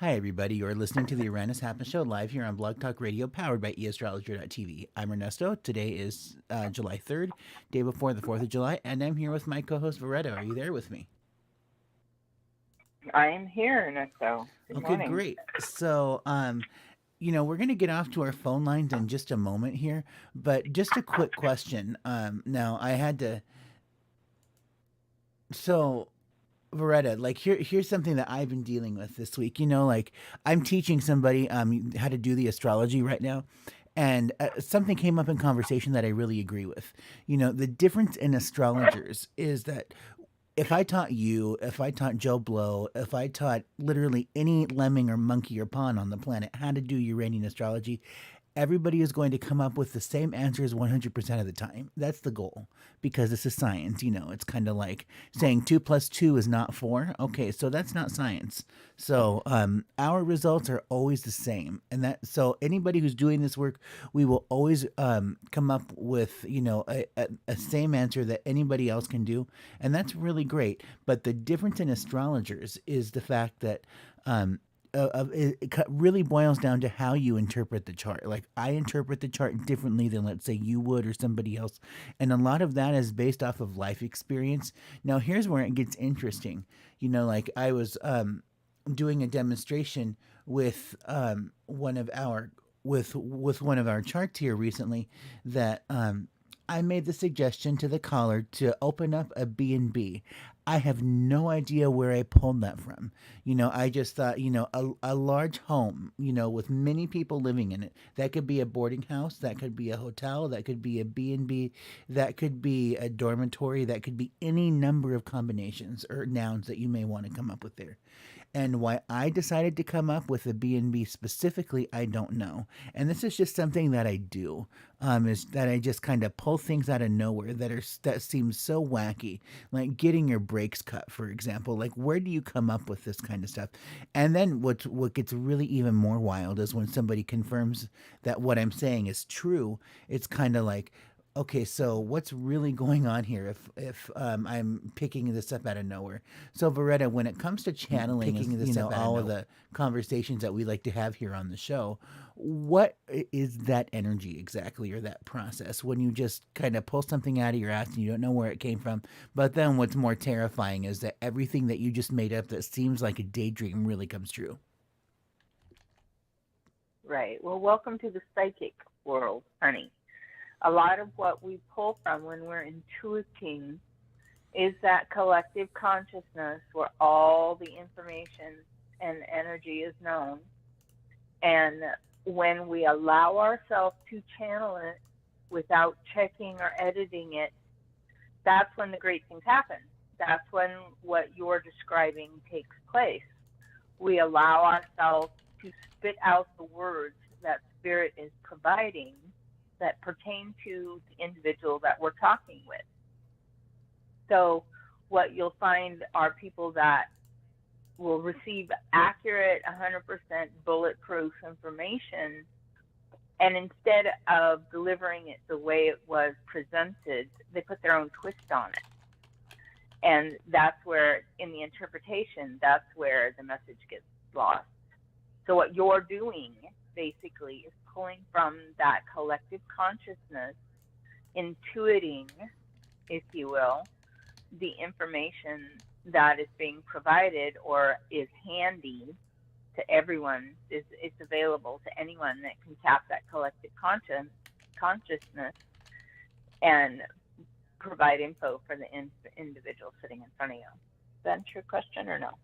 Hi, everybody. You're listening to the Uranus Happens Show live here on Blog Talk Radio, powered by eastrologer.tv. I'm Ernesto. Today is July 3rd, day before the 4th of July, and I'm here with my co host, Veretta. Are you there with me? I am here, Ernesto. Good Okay, morning. great. So, we're going to get off to our phone lines in just a moment here, but just a quick question. Now, I had to. So, Veretta, like here's something that I've been dealing with this week. Like I'm teaching somebody how to do the astrology right now, and something came up in conversation that I really agree with. The difference in astrologers is that if I taught you, if I taught Joe Blow, if I taught literally any lemming or monkey or pawn on the planet how to do Uranian astrology, everybody is going to come up with the same answers 100% of the time. That's the goal because this is science. It's kind of like saying 2 plus 2 is not 4. Okay, so that's not science. So our results are always the same. And so anybody who's doing this work, we will always come up with, a same answer that anybody else can do. And that's really great. But the difference in astrologers is the fact that it really boils down to how you interpret the chart. Like I interpret the chart differently than let's say you would or somebody else, and a lot of that is based off of life experience. Now here's where it gets interesting. Like I was doing a demonstration with one of our charts here recently that I made the suggestion to the caller to open up a B&B. I have no idea where I pulled that from. I just thought, a large home, with many people living in it. That could be a boarding house, that could be a hotel, that could be a B&B, that could be a dormitory, that could be any number of combinations or nouns that you may want to come up with there. And why I decided to come up with a B&B specifically, I don't know. And this is just something that I do. Is that I just kind of pull things out of nowhere that seem so wacky, like getting your brakes cut, for example. Like, where do you come up with this kind of stuff? And then what gets really even more wild is when somebody confirms that what I'm saying is true. It's kind of like, okay, so what's really going on here if I'm picking this up out of nowhere? So Veretta, when it comes to channeling, picking this up all of the conversations that we like to have here on the show, what is that energy exactly, or that process when you just kind of pull something out of your ass and you don't know where it came from? But then what's more terrifying is that everything that you just made up that seems like a daydream really comes true. Right. Well, welcome to the psychic world, honey. A lot of what we pull from when we're intuiting is that collective consciousness where all the information and energy is known. And when we allow ourselves to channel it without checking or editing it, that's when the great things happen. That's when what you're describing takes place. We allow ourselves to spit out the words that Spirit is providing that pertain to the individual that we're talking with. So what you'll find are people that will receive accurate, 100% bulletproof information, and instead of delivering it the way it was presented, they put their own twist on it. And that's where, in the interpretation, that's where the message gets lost. So what you're doing, basically, is pulling from that collective consciousness, intuiting, if you will, the information that is being provided or is handy to everyone. It's available to anyone that can tap that collective consciousness and provide info for the individual sitting in front of you. Is that a true question or no?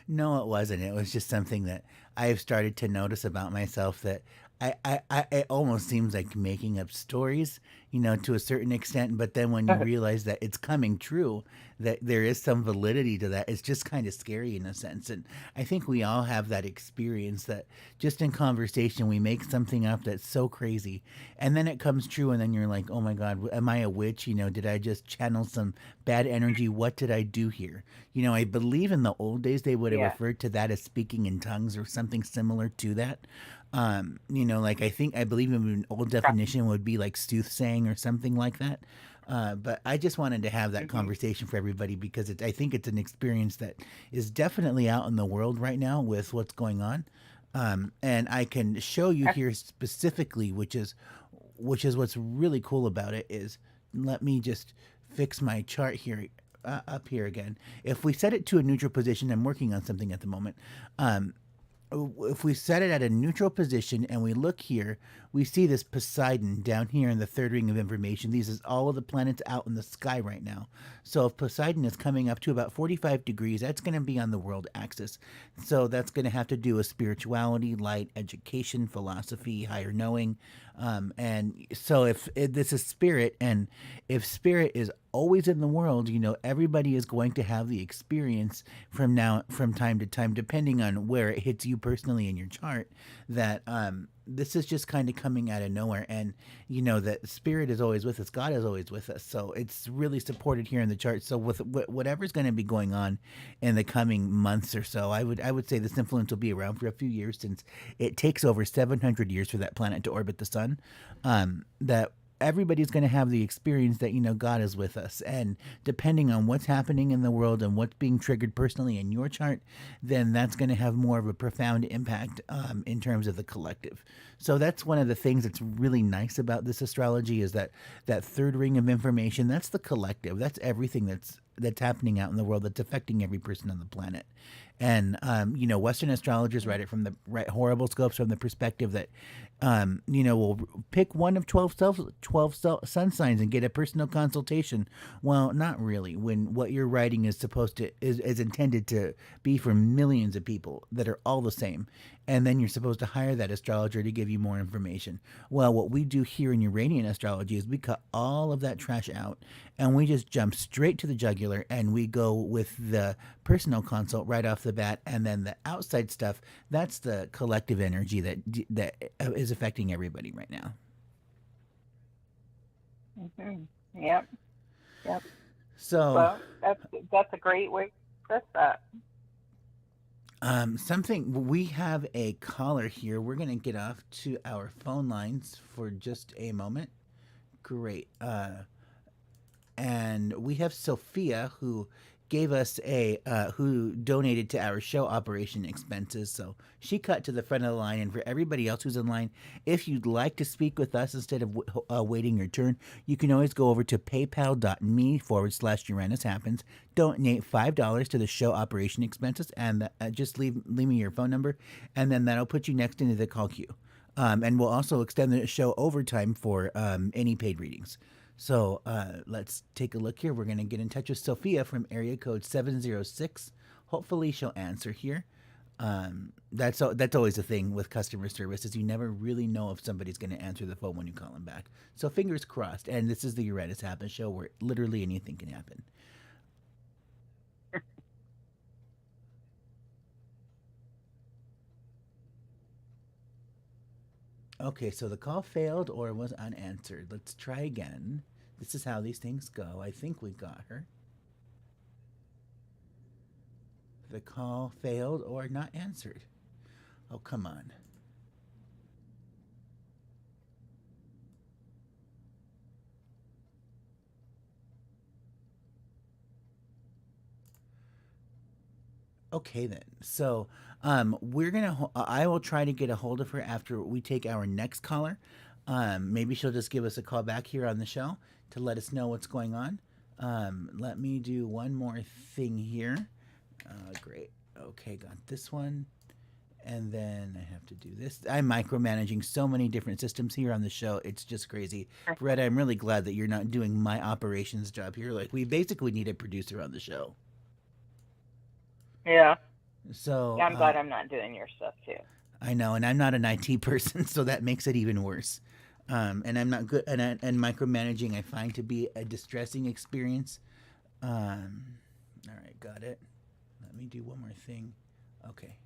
No, it wasn't. It was just something that I've started to notice about myself that it almost seems like making up stories, to a certain extent. But then when you realize that it's coming true, that there is some validity to that, it's just kind of scary in a sense. And I think we all have that experience that just in conversation, we make something up that's so crazy. And then it comes true. And then you're like, oh my God, am I a witch? Did I just channel some bad energy? What did I do here? I believe in the old days, they would have Yeah. referred to that as speaking in tongues or something similar to that. Like I believe in an old definition would be like soothsaying or something like that. But I just wanted to have that Hmm. conversation for everybody because I think it's an experience that is definitely out in the world right now with what's going on. And I can show you here specifically, which is what's really cool about it is, let me just fix my chart here, up here again. If we set it to a neutral position, I'm working on something at the moment. Um, if we set it at a neutral position and we look here, we see this Poseidon down here in the third ring of information. These is all of the planets out in the sky right now. So if Poseidon is coming up to about 45 degrees, that's going to be on the world axis. So that's going to have to do with spirituality, light, education, philosophy, higher knowing. And so if this is spirit, and if spirit is always in the world, everybody is going to have the experience from time to time, depending on where it hits you personally in your chart, that this is just kind of coming out of nowhere. And that spirit is always with us, God is always with us, so it's really supported here in the chart. So with whatever's going to be going on in the coming months or so, I would say this influence will be around for a few years, since it takes over 700 years for that planet to orbit the sun. That everybody's going to have the experience that God is with us, and depending on what's happening in the world and what's being triggered personally in your chart, then that's going to have more of a profound impact, in terms of the collective. So that's one of the things that's really nice about this astrology, is that third ring of information. That's the collective. That's everything that's happening out in the world, that's affecting every person on the planet. And Western astrologers write it from the horrible scopes from the perspective that we'll pick one of 12 sun signs and get a personal consultation. Well, not really, when what you're writing is supposed to is intended to be for millions of people that are all the same, and then you're supposed to hire that astrologer to give you more information. Well, what we do here in Uranian astrology is we cut all of that trash out, and we just jump straight to the jugular, and we go with the personal consult right off the bat, and then the outside stuff, that's the collective energy that is affecting everybody right now. Hmm. Yep. Yep. So, Well, that's a great way to express that. something we have a caller here. We're gonna get off to our phone lines for just a moment. Great. And we have Sophia, who gave us who donated to our show operation expenses. So she cut to the front of the line. And for everybody else who's in line, if you'd like to speak with us instead of waiting your turn, you can always go over to paypal.me/Uranus Happens, donate $5 to the show operation expenses, and just leave me your phone number, and then that'll put you next into the call queue. And we'll also extend the show overtime for any paid readings. So let's take a look here. We're going to get in touch with Sophia from area code 706. Hopefully she'll answer here. That's always a thing with customer service, is you never really know if somebody's going to answer the phone when you call them back. So fingers crossed. And this is the Uranus Happens Show, where literally anything can happen. Okay, so the call failed or was unanswered. Let's try again. This is how these things go. I think we got her. The call failed or not answered. Oh, come on. Okay then. So, I will try to get a hold of her after we take our next caller. Maybe she'll just give us a call back here on the show to let us know what's going on. Let me do one more thing here. Great. Okay, got this one. And then I have to do this. I'm micromanaging so many different systems here on the show. It's just crazy. Brett, I'm really glad that you're not doing my operations job here. Like, we basically need a producer on the show. Yeah. So Yeah, I'm glad I'm not doing your stuff too. I know, and I'm not an IT person, so that makes it even worse. And I'm not good, and micromanaging I find to be a distressing experience. All right, got it. Let me do one more thing. Okay.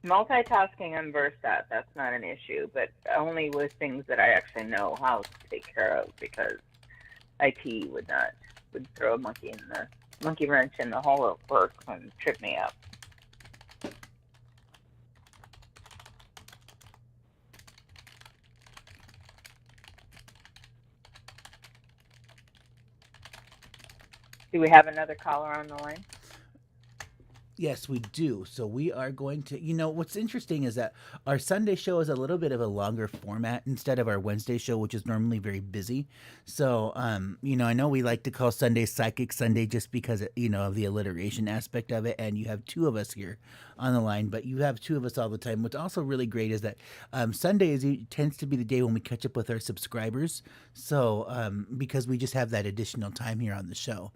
Multitasking, I'm versed at. That's not an issue, but only with things that I actually know how to take care of, because IT would throw a monkey wrench in the whole work and trip me up. Do we have another caller on the line? Yes, we do. So we are going to, what's interesting is that our Sunday show is a little bit of a longer format instead of our Wednesday show, which is normally very busy. So, I know we like to call Sunday Psychic Sunday just because, of the alliteration aspect of it. And you have two of us here on the line, but you have two of us all the time. What's also really great is that Sundays tends to be the day when we catch up with our subscribers. So, because we just have that additional time here on the show.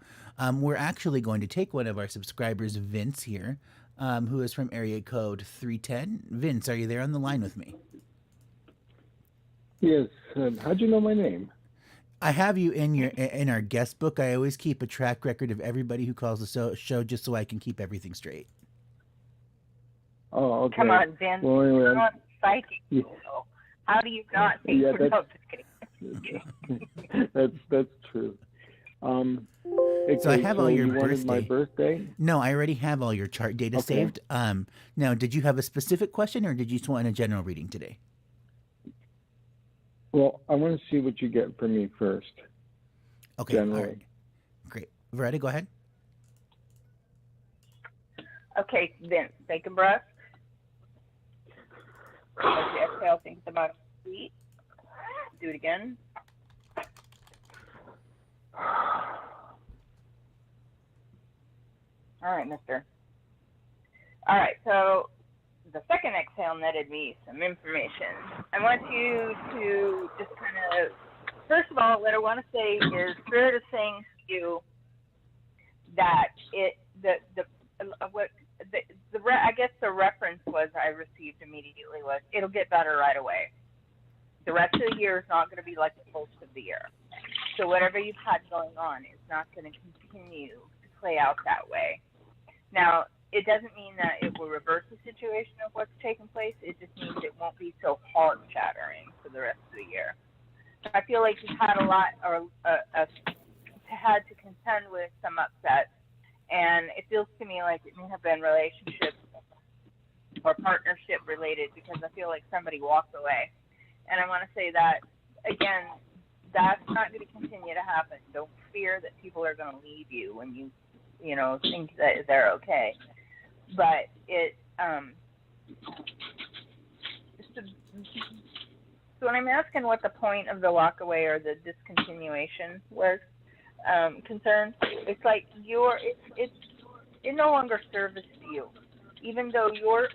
We're actually going to take one of our subscribers, Vince, here, who is from area code 310. Vince, are you there on the line with me? Yes. How'd you know my name? I have you in our guest book. I always keep a track record of everybody who calls the show just so I can keep everything straight. Oh, okay. Come on, Vince. Well, anyway, You're not psychic. Yeah. How do you not think Yeah, we're not that's true. So I have all your you wanted birthday. my birthday? No, I already have all your chart data saved. Now, did you have a specific question or did you just want a general reading today? Well, I want to see what you get from me first. Okay, generally. all right. Great. Veretta, go ahead. Okay, Vince, take a breath. As you exhale, think about a feet. Do it again. All right, mister. All right, so the second exhale netted me some information. I want you to just kind of, first of all, what I want to say is Spirit is saying to you that I guess the reference I received immediately was it'll get better right away. The rest of the year is not going to be like the first of the year. So whatever you've had going on is not going to continue to play out that way. Now, it doesn't mean that it will reverse the situation of what's taken place. It just means it won't be so heart-shattering for the rest of the year. I feel like you've had a lot, or had to contend with some upsets, and it feels to me like it may have been relationship or partnership related because I feel like somebody walked away. And I want to say that, again, that's not going to continue to happen. Don't fear that people are going to leave you when you think that they're okay. But so when I'm asking what the point of the walk away or the discontinuation was concerned, it's like it no longer serves you. Even though you're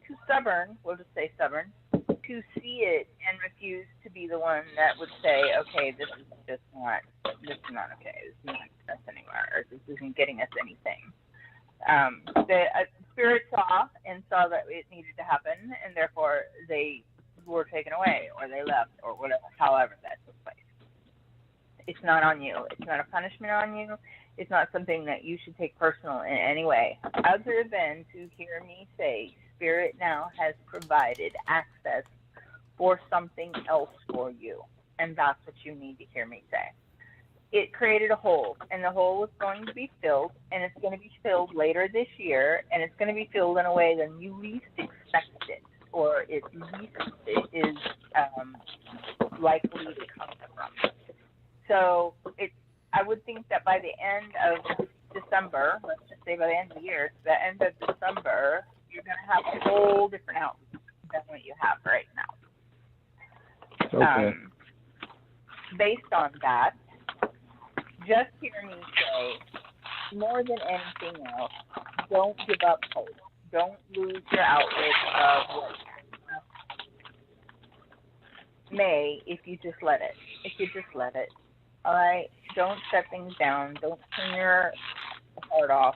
too stubborn, we'll just say stubborn, to see it and refuse to be the one that would say, okay, this is not okay. This is not getting us anywhere, or this isn't getting us anything. The Spirit saw that it needed to happen, and therefore they were taken away, or they left, or whatever, however that took place. It's not on you. It's not a punishment on you. It's not something that you should take personal in any way, other than to hear me say, Spirit now has provided access for something else for you, and that's what you need to hear me say. It created a hole, and the hole is going to be filled, and it's going to be filled later this year, and it's going to be filled in a way that you least expect it, or it is likely to come from. So I would think that by the end of December, let's just say by the end of the year, the end of December, you're going to have a whole different outlook than what you have right now. Okay. Based on that, just hear me say, more than anything else, don't give up hope. Don't lose your outlook of what may if you just let it. All right? Don't shut things down. Don't turn your heart off.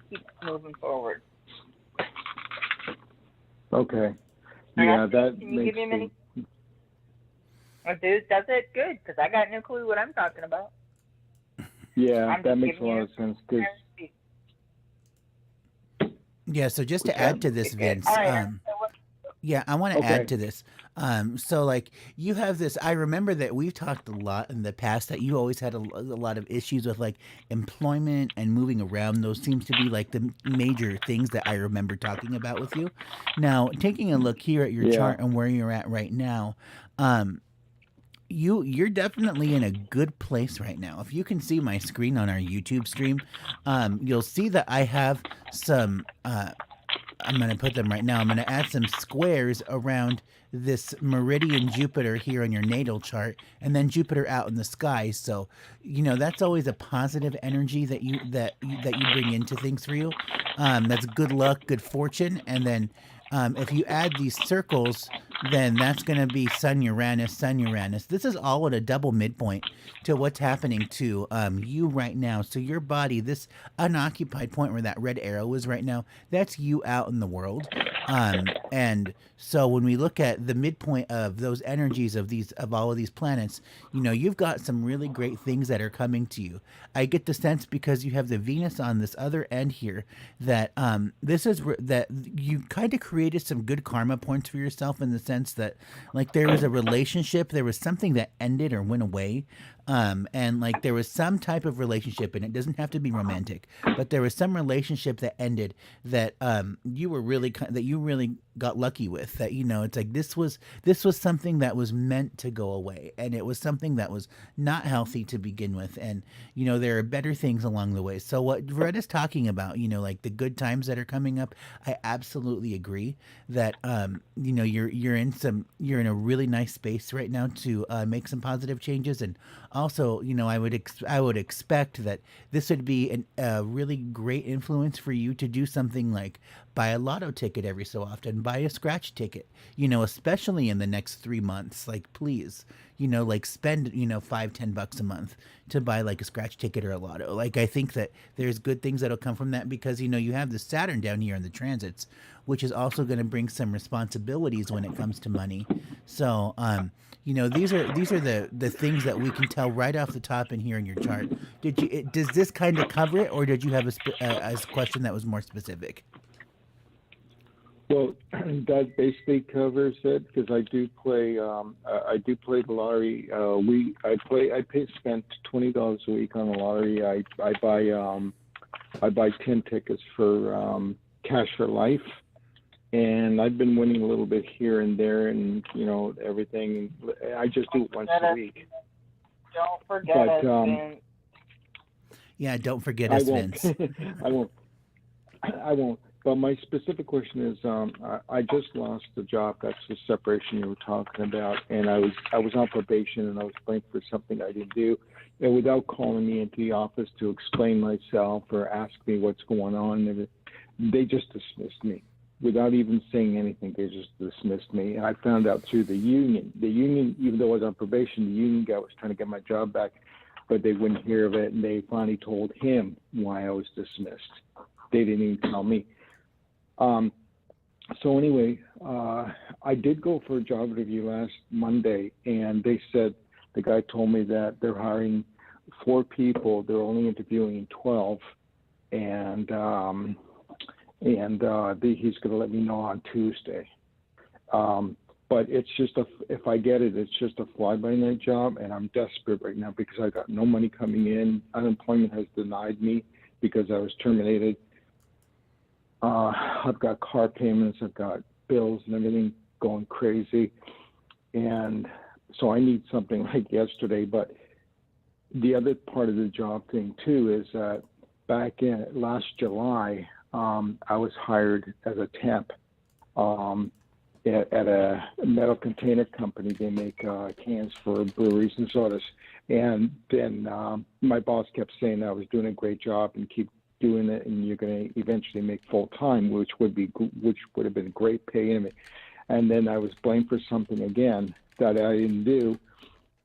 Keep moving forward. Okay. Yeah, that Can you makes give him any? Does it? Good, because I got no clue what I'm talking about. Yeah, that makes a lot of sense. Cause... Yeah, so just to add to this, Vince, yeah, I want to add to this. So like you have this, I remember that we've talked a lot in the past that you always had a lot of issues with like employment and moving around. Those seems to be like the major things that I remember talking about with you. Now, taking a look here at your chart and where you're at right now, you're definitely in a good place right now. If you can see my screen on our YouTube stream, you'll see that I have some. I'm going to put them right now. I'm going to add some squares around this meridian Jupiter here on your natal chart, and then Jupiter out in the sky. So, that's always a positive energy that you bring into things for you. That's good luck, good fortune, and then if you add these circles, then that's going to be Sun Uranus, Sun Uranus. This is all at a double midpoint to what's happening to you right now. So your body, this unoccupied point where that red arrow is right now, that's you out in the world. And so when we look at the midpoint of those energies of all of these planets, you've got some really great things that are coming to you. I get the sense because you have the Venus on this other end here that that you kind of created some good karma points for yourself in the sense that like there was a relationship, there was something that ended or went away. And like there was some type of relationship, and it doesn't have to be romantic, but there was some relationship that ended that you really got lucky with. That it's like this was something that was meant to go away, and it was something that was not healthy to begin with, and there are better things along the way. So what Retta's talking about, like the good times that are coming up, I absolutely agree that you're in a really nice space right now to make some positive changes. And also, I would expect that this would be a really great influence for you to do something like buy a lotto ticket every so often, buy a scratch ticket, especially in the next 3 months. Like, please, like spend, $5-10 a month to buy like a scratch ticket or a lotto. Like, I think that there's good things that'll come from that because, you have the Saturn down here in the transits, which is also going to bring some responsibilities when it comes to money. So, these are the things that we can tell right off the top in here in your chart. Does this kind of cover it, or did you have a question that was more specific? Well, that basically covers it because I do play the lottery. I spend $20 a week on the lottery. I buy 10 tickets for Cash for Life, and I've been winning a little bit here and there, and everything. I just do it once a week. Don't forget us, Vince. Yeah, don't forget us, Vince. I won't. But my specific question is, I just lost the job. That's the separation you were talking about, and I was on probation, and I was blamed for something I didn't do, and without calling me into the office to explain myself or ask me what's going on, they just dismissed me without even saying anything. They just dismissed me, and I found out through the union. The union, even though I was on probation, the union guy was trying to get my job back, but they wouldn't hear of it, and they finally told him why I was dismissed. They didn't even tell me. So anyway, I did go for a job interview last Monday, and they said, the guy told me that they're hiring 4 people. They're only interviewing 12, and he's going to let me know on Tuesday. But it's just if I get it, it's just a fly-by-night job, and I'm desperate right now because I got no money coming in. Unemployment has denied me because I was terminated. I've got car payments, I've got bills and everything going crazy. And so I need something like yesterday. But the other part of the job thing too is that back in last July, I was hired as a temp at a metal container company. They make cans for breweries and sodas. And then my boss kept saying I was doing a great job and keep doing it, and you're going to eventually make full time, which would have been great pay. And then I was blamed for something again that I didn't do,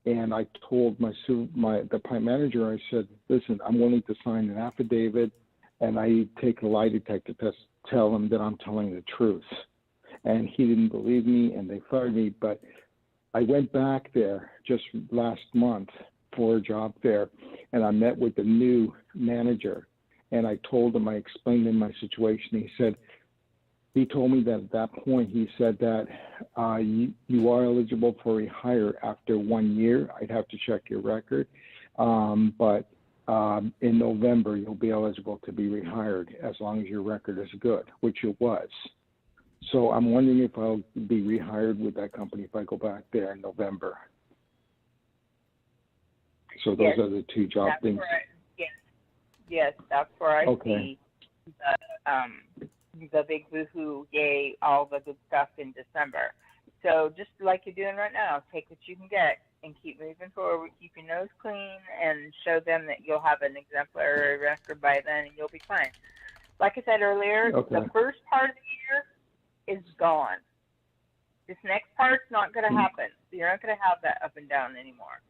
and I told the plant manager, I said, listen, I'm willing to sign an affidavit, and I take a lie detector test, tell him that I'm telling the truth. And he didn't believe me, and they fired me. But I went back there just last month for a job there, and I met with the new manager. And I told him, I explained him my situation. He told me that at that point, he said that you are eligible for rehire after 1 year. I'd have to check your record. But in November, you'll be eligible to be rehired as long as your record is good, which it was. So I'm wondering if I'll be rehired with that company if I go back there in November. So those Yes, are the two job that's things. where yes, that's where I Okay. see the big boohoo, yay, all the good stuff in December. So just like you're doing right now, take what you can get and keep moving forward. Keep your nose clean and show them that you'll have an exemplary record by then, and you'll be fine. Like I said earlier, Okay. the first part of the year is gone. This next part's not going to happen. You're not going to have that up and down anymore.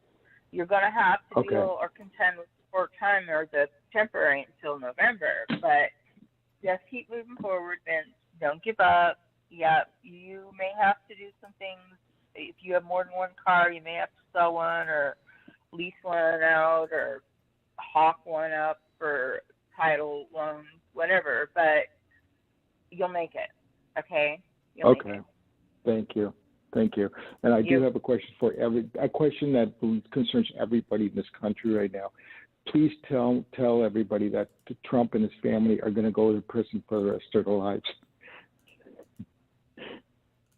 You're going to have to Okay. deal or contend with the short time or the temporary until November, but just keep moving forward, Vince. Don't give up. Yeah, you may have to do some things. If you have more than one car, you may have to sell one or lease one out or hawk one up for title loans, whatever. But you'll make it. Okay? You'll make Okay. it. Thank you. Thank you. And I do have a question for a question that concerns everybody in this country right now. Please tell everybody that Trump and his family are going to go to prison for the rest of their lives.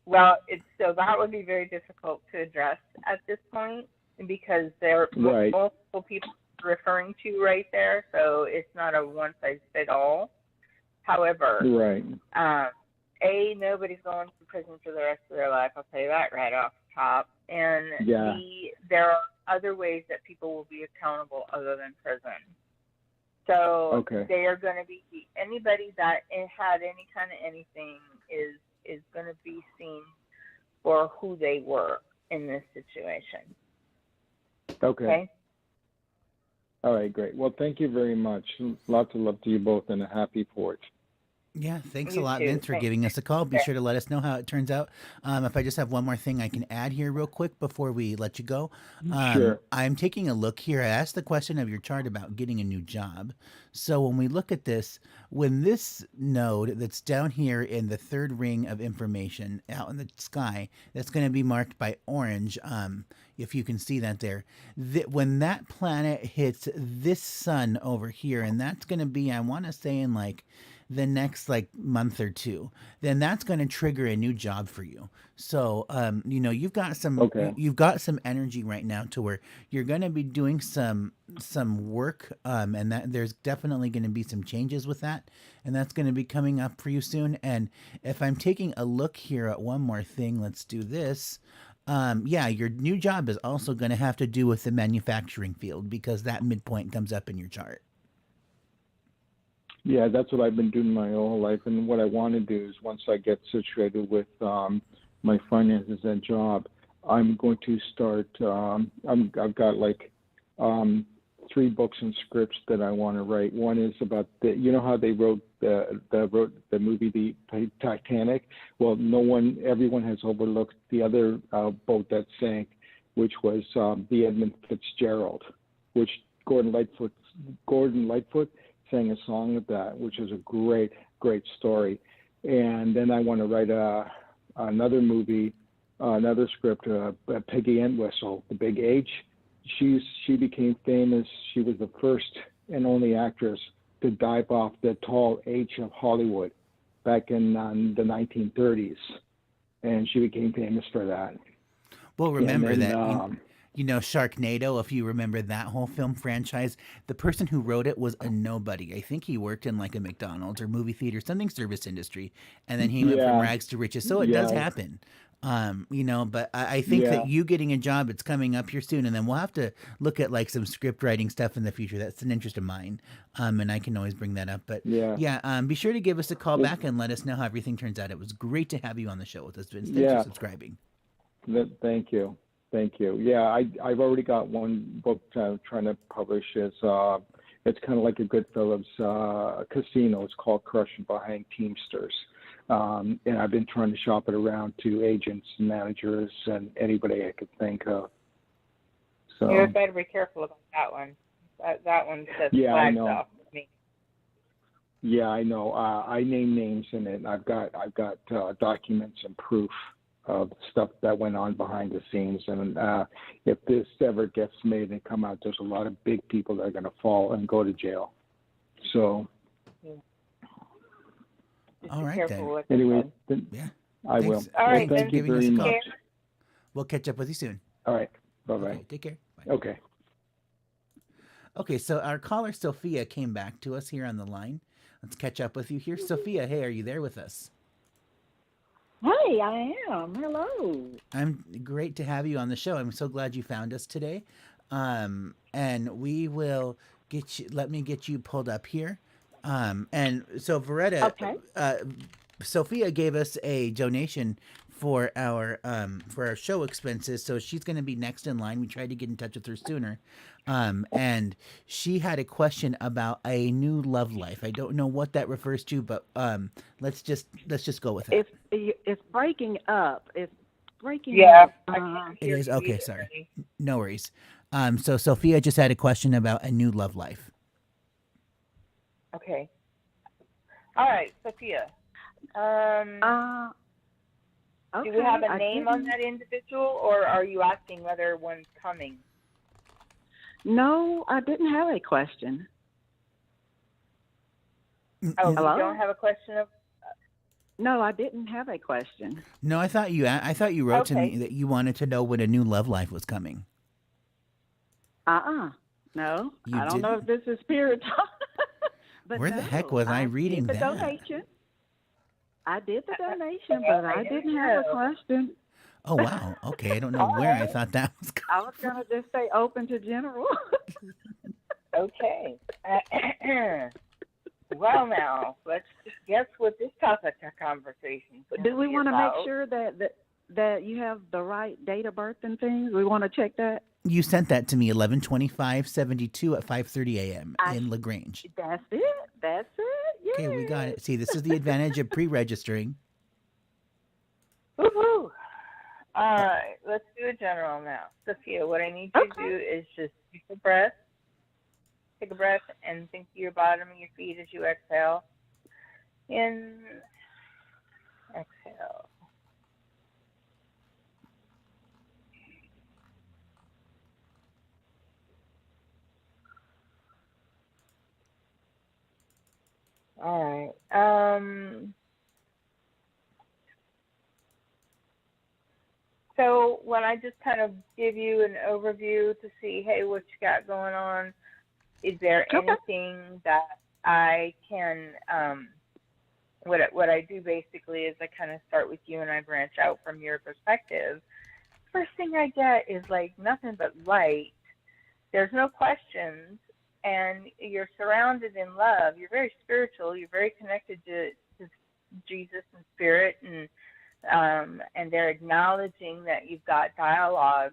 Well, so that would be very difficult to address at this point because there are Right. multiple people referring to right there, so it's not a one-size-fits-all. However, Right. Nobody's going to prison for the rest of their life. I'll tell you that right off the top. And Yeah. there are other ways that people will be accountable other than prison. So Okay. they are going to be anybody that had any kind of anything is going to be seen for who they were in this situation. Okay. All right, great. Well, thank you very much. Lots of love to you both and a happy 4th. Yeah, thanks a You lot, too. Vince, for Thanks. giving us a call. Be sure to let us know how it turns out. If I just have one more thing I can add here real quick before we let you go. Sure. I'm taking a look here. I asked the question of your chart about getting a new job. So when we look at this, when this node that's down here in the third ring of information out in the sky, that's going to be marked by orange, if you can see that there, when that planet hits this sun over here, and that's going to be, I want to say in like the next like month or two, then that's going to trigger a new job for you. So you've got some you've got some energy right now to where you're going to be doing some work, and that there's definitely going to be some changes with that, and that's going to be coming up for you soon. And if I'm taking a look here at one more thing, let's do this. Your new job is also going to have to do with the manufacturing field because that midpoint comes up in your chart. Yeah, that's what I've been doing my whole life. And what I want to do is once I get situated with my finances and job, I'm going to start, I've got like 3 books and scripts that I want to write. One is about how they wrote the movie the Titanic. Well, everyone has overlooked the other boat that sank, which was the Edmund Fitzgerald, which Gordon Lightfoot sang a song of that, which is a great story. And then I want to write another movie, another script, Peggy Entwistle, the Big H. She became famous. She was the first and only actress to dive off the tall H of Hollywood back in the 1930s, and she became famous for that. Well, remember that. Sharknado, if you remember that whole film franchise, the person who wrote it was a nobody. I think he worked in like a McDonald's or movie theater, something service industry, and then he went from rags to riches. So it does happen. But I think that you getting a job, it's coming up here soon, and then we'll have to look at like some script writing stuff in the future. That's an interest of mine, and I can always bring that up. But be sure to give us a call back and let us know how everything turns out. It was great to have you on the show with us, Vince. Thanks for subscribing. Thank you. Yeah, I've already got one book trying to publish. It's kind of like a Goodfellas casino. It's called Crushing Behind Teamsters. And I've been trying to shop it around to agents, managers, and anybody I could think of. So you better be careful about that one. That one says flags off with me. Yeah, I know. I name names in it. I've got documents and proof of stuff that went on behind the scenes. And if this ever gets made and come out, there's a lot of big people that are going to fall and go to jail. So. All right, then. Anyway, I will. All right, thank you very much. We'll catch up with you soon. All right. Bye-bye. Okay, take care. Bye. Okay. Okay, so our caller Sophia came back to us here on the line. Let's catch up with you here. Sophia, hey, are you there with us? Hey, I am. Hello. I'm great to have you on the show. I'm so glad you found us today. And we will get you, let me get you pulled up here. And so Veretta, Okay. uh, Sophia gave us a donation for our show expenses, so she's going to be next in line. We tried to get in touch with her sooner, and she had a question about a new love life. I don't know what that refers to, but let's just go with that. It's breaking up. It's breaking Yeah, up. I can't It hear is you okay. either, Sorry, honey. no worries. So Sophia just had a question about a new love life. Okay. All right, Sophia. Uh, Do we have okay. a I name on didn't. that individual, or are you asking whether one's coming? No, I didn't have a question. Oh, you Hello? don't have a question of? No, I didn't have a question. No, I thought you wrote to me Okay. that you wanted to know when a new love life was coming. No, You I don't know didn't? if this is spirit talk, but Where the heck no, was I I did reading the that? donation. I did the donation, Well, but I I didn't didn't have a know. question. Oh wow. Okay, I don't know All where I right. thought that was I coming was from. gonna just say open to general. Okay. Well, now let's just guess what this topic of conversation is going Do to we be want to make about. sure that you have the right date of birth and things? We want to check that. You sent that to me 11/25/72 at 5:30 a.m. I in Lagrange. That's it. That's it. Okay, we got Yes. it. See, this is the advantage of pre-registering. Woohoo! All Uh, right, let's do a general now. Sophia, what I need you to Okay. do is just take a breath. Take a breath and think to your bottom of your feet as you exhale. In, exhale. All right. So when I just kind of give you an overview to see, hey, what you got going on, is there Okay. anything that I can, what I do basically is I kind of start with you and I branch out from your perspective. First thing I get is like nothing but light. There's no questions, and you're surrounded in love. You're very spiritual. You're very connected to Jesus and spirit, and they're acknowledging that you've got dialogue,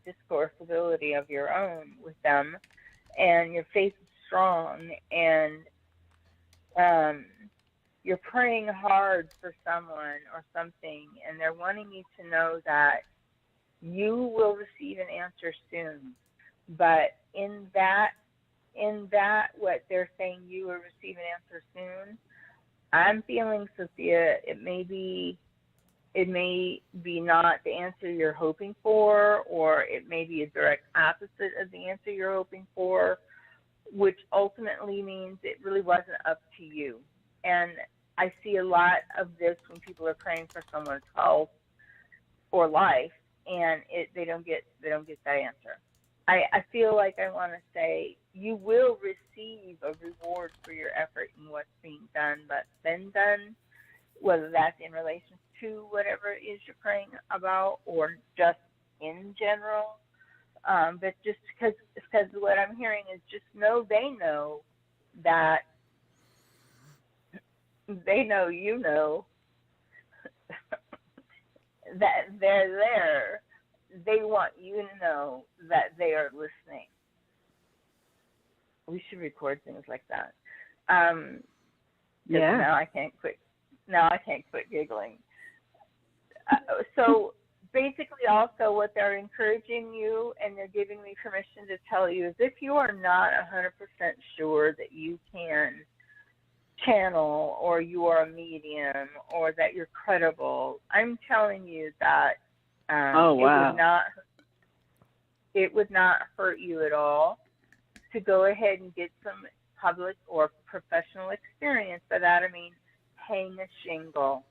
discourse ability of your own with them, and your faith is strong, and you're praying hard for someone or something, and they're wanting you to know that you will receive an answer soon. But in that, what they're saying, you will receive an answer soon. I'm feeling, Sophia, it may be not the answer you're hoping for, or it may be a direct opposite of the answer you're hoping for, which ultimately means it really wasn't up to you. And I see a lot of this when people are praying for someone's health or life, and they don't get that answer. I feel like I want to say you will receive a reward for your effort and what's being done, but been done, whether that's in relation to whatever it is you're praying about or just in general. But just because what I'm hearing is just they know that they know that they're there. They want you to know that they are listening. We should record things like that. Yeah. Now I can't quit. Now I can't quit giggling. So basically, also what they're encouraging you, and they're giving me permission to tell you, is if you are not 100% sure that you can channel, or you are a medium, or that you're credible, I'm telling you that Oh wow. it would not hurt you at all to go ahead and get some public or professional experience. By that I mean hang a shingle,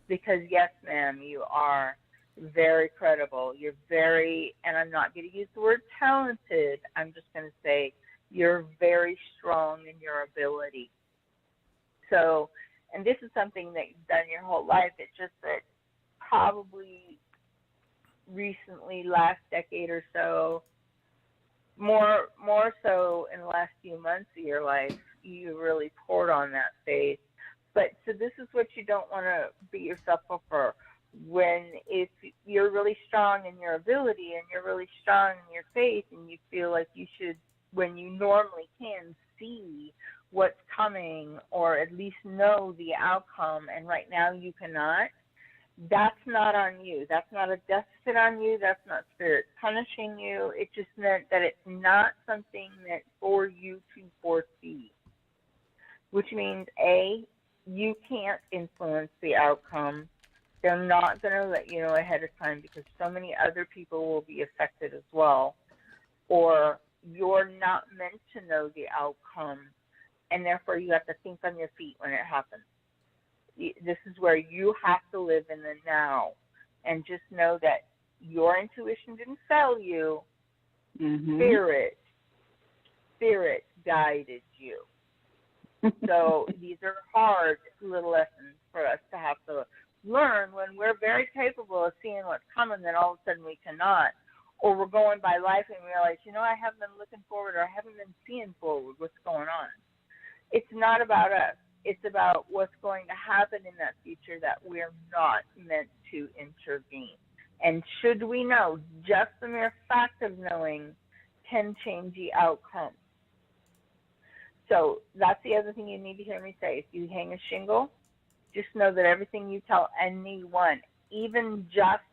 because yes, ma'am, you are very credible. You're very, and I'm not going to use the word talented. I'm just going to say You're very strong in your ability. So, and this is something that you've done your whole life. It's just that probably recently, last decade or so, more so in the last few months of your life, you really poured on that faith. But so this is what you don't want to beat yourself up for. If you're really strong in your ability and you're really strong in your faith, and you feel like you should, when you normally can see what's coming or at least know the outcome, and right now you cannot, that's not on you. That's not a deficit on you. That's not spirit punishing you. It just meant that it's not something that for you to foresee, which means A, you can't influence the outcome. They're not going to let you know ahead of time because so many other people will be affected as well. Or you're not meant to know the outcome, and therefore you have to think on your feet when it happens. This is where you have to live in the now and just know that your intuition didn't fail you. Mm-hmm. Spirit guided you. So these are hard little lessons for us to have to learn when we're very capable of seeing what's coming, then all of a sudden we cannot. Or we're going by life and realize, I haven't been looking forward, or I haven't been seeing forward what's going on. It's not about us. It's about what's going to happen in that future that we're not meant to intervene. And should we know, just the mere fact of knowing can change the outcome. So that's the other thing you need to hear me say. If you hang a shingle, just know that everything you tell anyone, even just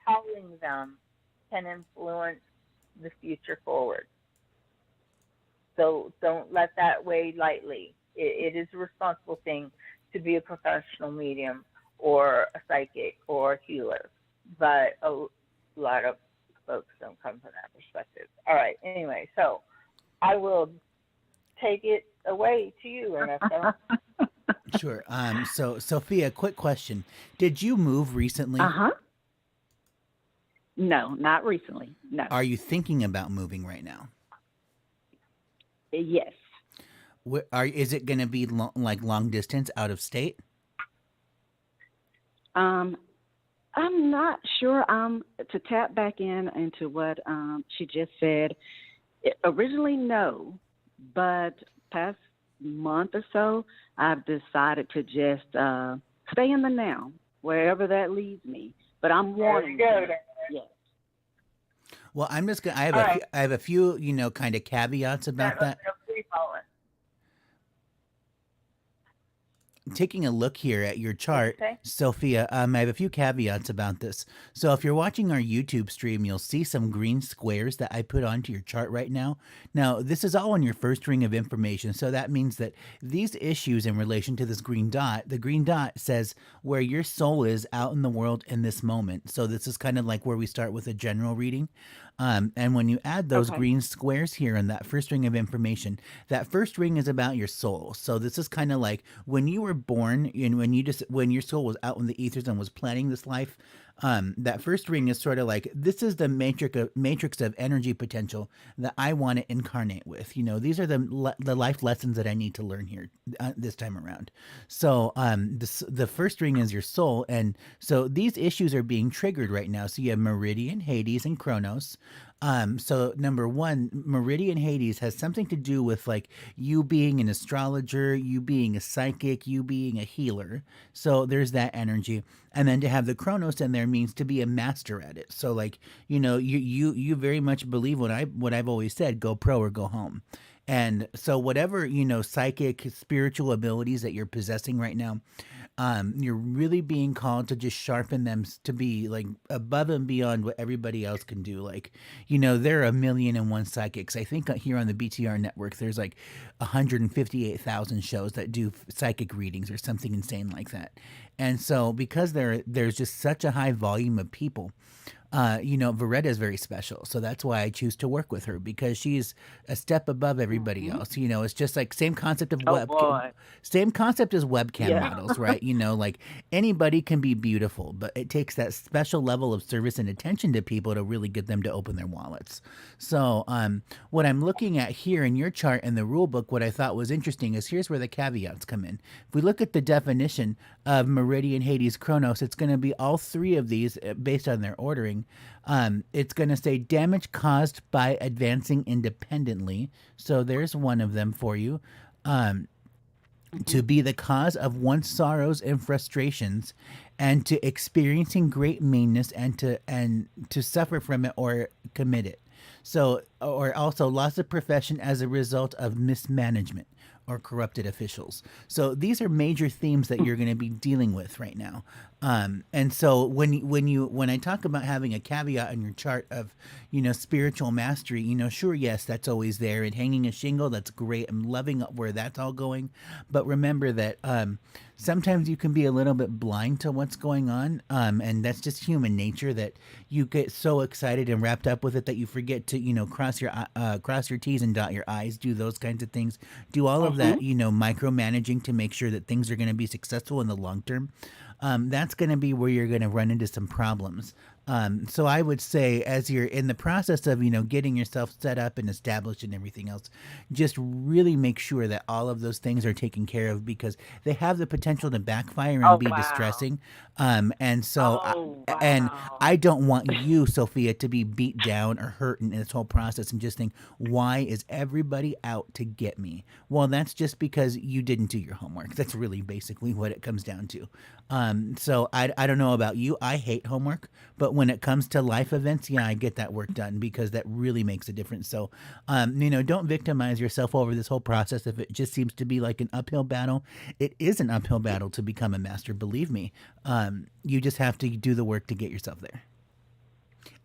telling them, can influence the future forward. So don't let that weigh lightly. It is a responsible thing to be a professional medium or a psychic or a healer, but a lot of folks don't come from that perspective. All right, anyway, so I will take it away to you, Ernesto. Sure. So Sophia, quick question. Did you move recently? Uh-huh. No, not recently. No. Are you thinking about moving right now? Yes. Is it going to be long distance out of state? I'm not sure. To tap back into what she just said. Originally, no, but past month or so, I've decided to just stay in the now, wherever that leads me. But I'm wanting to. Yes. Well, I'm just gonna. I have a few, kind of caveats about that. Taking a look here at your chart, Sophia, I have a few caveats about this. So if you're watching our YouTube stream, you'll see some green squares that I put onto your chart right now. Now, this is all on your first ring of information. So that means that these issues in relation to this green dot, the green dot says where your soul is out in the world in this moment. So this is kind of like where we start with a general reading. And when you add those green squares here in that first ring of information, that first ring is about your soul. So this is kind of like when you were born and when your soul was out in the ethers and was planning this life. That first ring is sort of like, this is the matrix of energy potential that I want to incarnate with. These are the life lessons that I need to learn here this time around. So the first ring is your soul. And so these issues are being triggered right now. So you have Meridian, Hades, and Chronos. So number one, Meridian Hades has something to do with like you being an astrologer, you being a psychic, you being a healer. So there's that energy. And then to have the Chronos in there means to be a master at it. So like, you very much believe what I've always said, go pro or go home. And so whatever, psychic, spiritual abilities that you're possessing right now, you're really being called to just sharpen them to be like above and beyond what everybody else can do. Like, there are 1,000,001 psychics. I think here on the BTR network, there's like 158,000 shows that do psychic readings or something insane like that. And so because there's just such a high volume of people, Veretta is very special. So that's why I choose to work with her, because she's a step above everybody Mm-hmm. else. It's just like same concept of Oh boy. same concept as webcam Yeah. models, right? Like anybody can be beautiful, but it takes that special level of service and attention to people to really get them to open their wallets. So, what I'm looking at here in your chart and the rule book, what I thought was interesting is here's where the caveats come in. If we look at the definition of Meridian, Hades, Chronos, it's going to be all three of these based on their ordering. It's going to say damage caused by advancing independently. So there's one of them for you. To be the cause of one's sorrows and frustrations, and to experiencing great meanness, and to suffer from it or commit it. So, or also loss of profession as a result of mismanagement or corrupted officials. So these are major themes that you're going to be dealing with right now. And so when I talk about having a caveat in your chart of, spiritual mastery, sure, yes, that's always there. And hanging a shingle, that's great. I'm loving where that's all going. But remember that sometimes you can be a little bit blind to what's going on. And that's just human nature, that you get so excited and wrapped up with it that you forget to, cross your T's and dot your I's, do those kinds of things, do all of that, micromanaging to make sure that things are going to be successful in the long term. That's going to be where you're going to run into some problems. So I would say, as you're in the process of, getting yourself set up and established and everything else, just really make sure that all of those things are taken care of, because they have the potential to backfire and Oh, be wow. distressing. And so, Oh, and wow. I don't want you, Sophia, to be beat down or hurt in this whole process and just think, why is everybody out to get me? Well, that's just because you didn't do your homework. That's really basically what it comes down to. So I don't know about you. I hate homework, but when it comes to life events, yeah, I get that work done, because that really makes a difference. So, don't victimize yourself over this whole process. If it just seems to be like an uphill battle, it is an uphill battle to become a master. Believe me. You just have to do the work to get yourself there.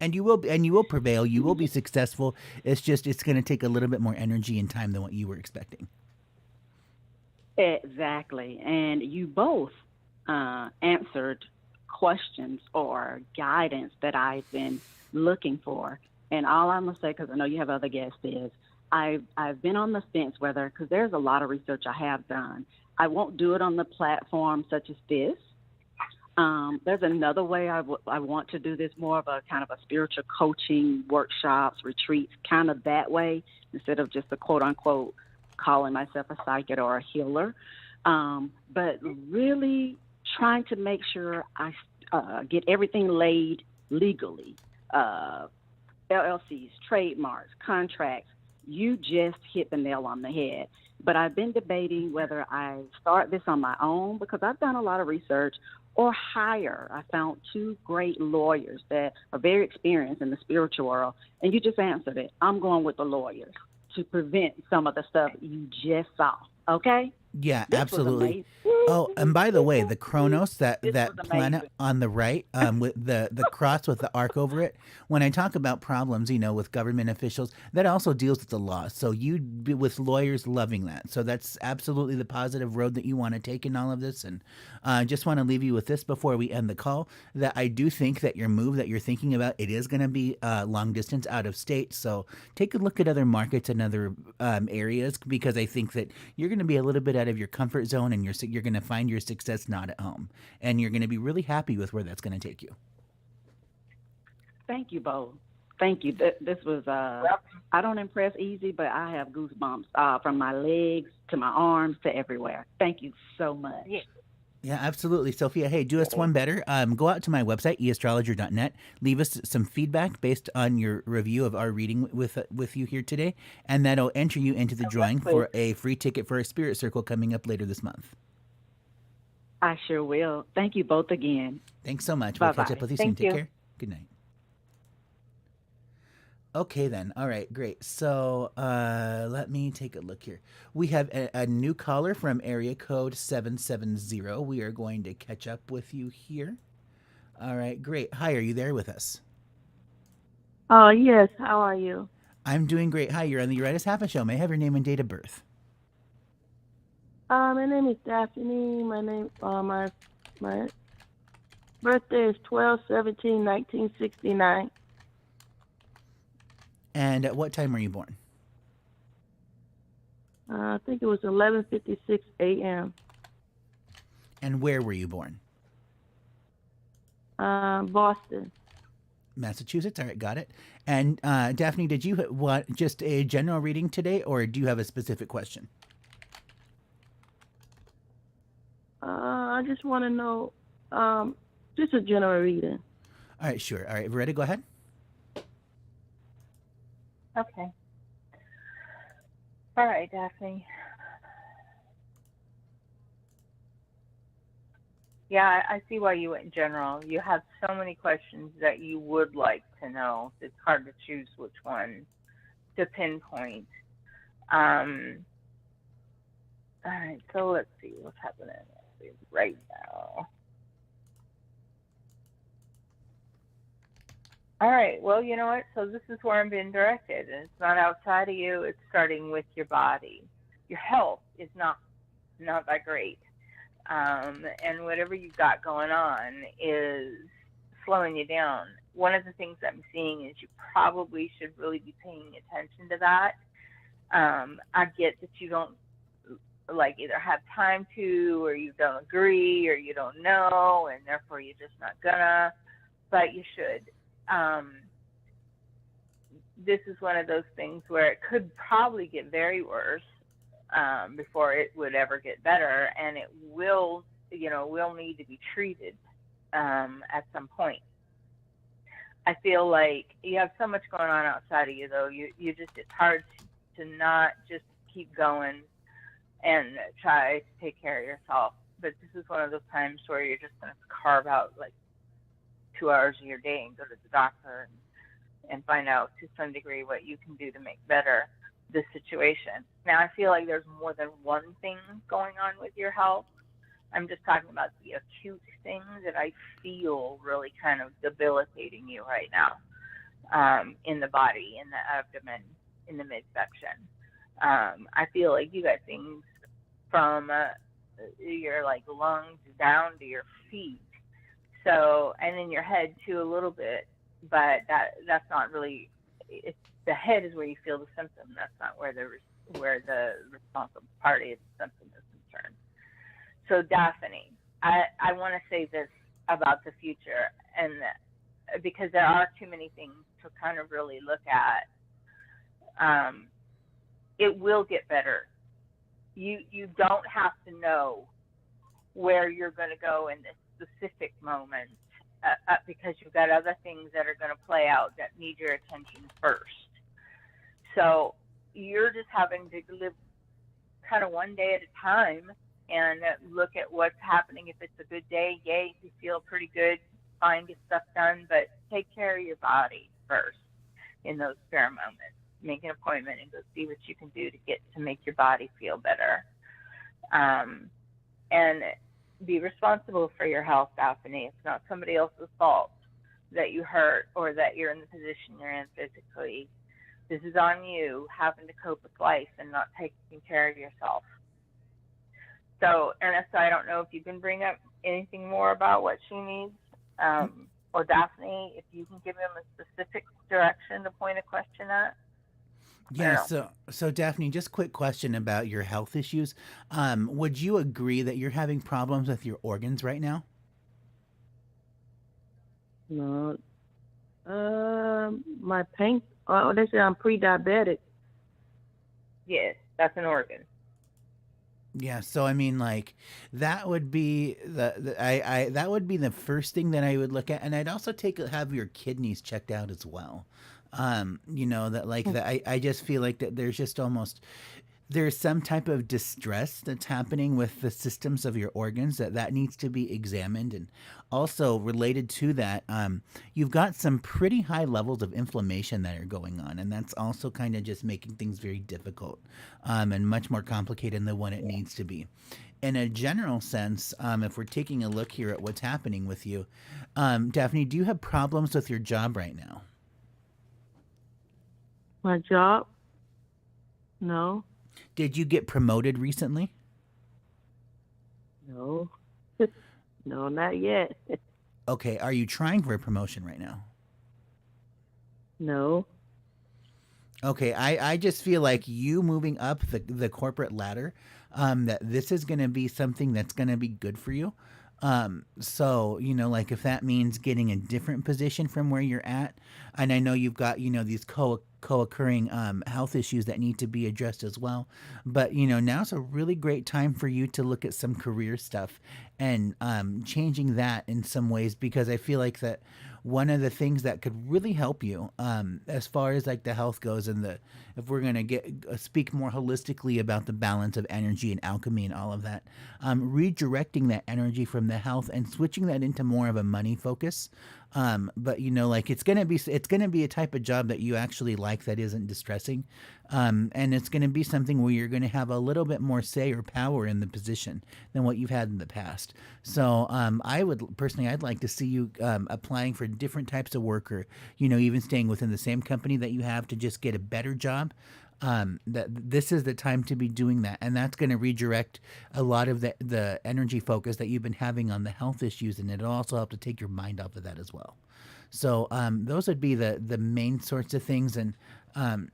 And you will prevail. You will be successful. It's going to take a little bit more energy and time than what you were expecting. Exactly. And you both answered questions or guidance that I've been looking for. And all I'm going to say, because I know you have other guests, is I've been on the fence whether, because there's a lot of research I have done. I won't do it on the platform such as this. There's another way I want to do this, more of a kind of a spiritual coaching, workshops, retreats, kind of that way, instead of just the quote unquote calling myself a psychic or a healer. But really trying to make sure I get everything laid legally. LLCs, trademarks, contracts. You just hit the nail on the head. But I've been debating whether I start this on my own, because I've done a lot of research, or hire. I found two great lawyers that are very experienced in the spiritual world. And you just answered it. I'm going with the lawyers to prevent some of the stuff you just saw. Okay? Yeah, This was absolutely. amazing. Oh, and by the way, the Chronos, that This that was planet amazing. on the right, with the cross with the arc over it. When I talk about problems, with government officials, that also deals with the law. So you'd be with lawyers loving that. So that's absolutely the positive road that you want to take in all of this. And I just want to leave you with this before we end the call, that I do think that your move that you're thinking about, it is going to be long distance out of state. So take a look at other markets and other areas, because I think that you're going to be a little bit out of your comfort zone, and you're going to find your success not at home, and you're going to be really happy with where that's going to take you. Thank you, Bo. Thank you. This was, I don't impress easy, but I have goosebumps from my legs to my arms to everywhere. Thank you so much. Yeah. Yeah, absolutely. Sophia, hey, do us one better. Go out to my website, eastrologer.net. Leave us some feedback based on your review of our reading with you here today, and that'll enter you into the drawing for a free ticket for a spirit circle coming up later this month. I sure will. Thank you both again. Thanks so much. Bye-bye. We'll catch up with you soon. Thank Take you. care. Good night. Okay, then. All right, great. So let me take a look here. We have a new caller from area code 770. We are going to catch up with you here. All right, great. Hi, are you there with us? Oh, yes. How are you? I'm doing great. Hi, you're on the Uranus Happens Show. May I have your name and date of birth? My name is Daphne. My name, my Birthday is 12/17/1969. And at what time were you born? I think it was 11:56 a.m. And where were you born? Boston. Massachusetts. All right, got it. And Daphne, did you want just a general reading today, or do you have a specific question? I just want to know, just a general reading. All right, sure. All right, ready? Go ahead. Okay. All right, Daphne. Yeah, I see why you went in general. You have so many questions that you would like to know. It's hard to choose which one to pinpoint. All right, so let's see what's happening right now. All right, well, you know what? So this is where I'm being directed, and it's not outside of you. It's starting with your body. Your health is not that great. And whatever you've got going on is slowing you down. One of the things I'm seeing is you probably should really be paying attention to that. I get that you don't like either have time to, or you don't agree, or you don't know, and therefore you're just not gonna, but you should. This is one of those things where it could probably get very worse before it would ever get better, and it will need to be treated at some point. I feel like you have so much going on outside of you, though. It's hard to not just keep going and try to take care of yourself. But this is one of those times where you're just going to carve out like 2 hours of your day and go to the doctor and find out to some degree what you can do to make better the situation. Now, I feel like there's more than one thing going on with your health. I'm just talking about the acute things that I feel really kind of debilitating you right now, in the body, in the abdomen, in the midsection. I feel like you got things from your like lungs down to your feet. So, and in your head too a little bit, but that's not really. It's the head is where you feel the symptom. That's not where the responsible party of the symptom is concerned. So, Daphne, I want to say this about the future, and because there are too many things to kind of really look at. It will get better. You don't have to know where you're going to go in this specific moment, because you've got other things that are going to play out that need your attention first. So you're just having to live kind of one day at a time and look at what's happening. If it's a good day, yay, you feel pretty good, fine, get stuff done, but take care of your body first in those spare moments. Make an appointment and go see what you can do to make your body feel better. And be responsible for your health, Daphne. It's not somebody else's fault that you hurt or that you're in the position you're in physically. This is on you having to cope with life and not taking care of yourself. So, Ernesta, I don't know if you can bring up anything more about what she needs, or Daphne, if you can give him a specific direction to point a question at. Yeah, so Daphne, just quick question about your health issues. Would you agree that you're having problems with your organs right now? No. My pain. Oh, they say I'm pre-diabetic. Yes, that's an organ. Yeah, so I mean, like that would be that would be the first thing that I would look at, and I'd also have your kidneys checked out as well. I just feel like that there's some type of distress that's happening with the systems of your organs that needs to be examined. And also related to that, you've got some pretty high levels of inflammation that are going on, and that's also kind of just making things very difficult, and much more complicated than what it needs to be. In a general sense, if we're taking a look here at what's happening with you, Daphne, do you have problems with your job right now? My job? No. Did you get promoted recently? No. No, not yet. Okay, are you trying for a promotion right now? No. Okay, I just feel like you moving up the corporate ladder, that this is going to be something that's going to be good for you. So, like if that means getting a different position from where you're at, and I know you've got, these co-occurring health issues that need to be addressed as well. But, now's a really great time for you to look at some career stuff and changing that in some ways, because I feel like that one of the things that could really help you, as far as like the health goes, and the if we're gonna get speak more holistically about the balance of energy and alchemy and all of that, redirecting that energy from the health and switching that into more of a money focus. But like it's gonna be a type of job that you actually like, that isn't distressing, and it's gonna be something where you're gonna have a little bit more say or power in the position than what you've had in the past. So I would personally, I'd like to see you applying for different types of work, or even staying within the same company that you have to just get a better job. That this is the time to be doing that, and that's going to redirect a lot of the energy focus that you've been having on the health issues, and it'll also help to take your mind off of that as well. So those would be the main sorts of things. And um,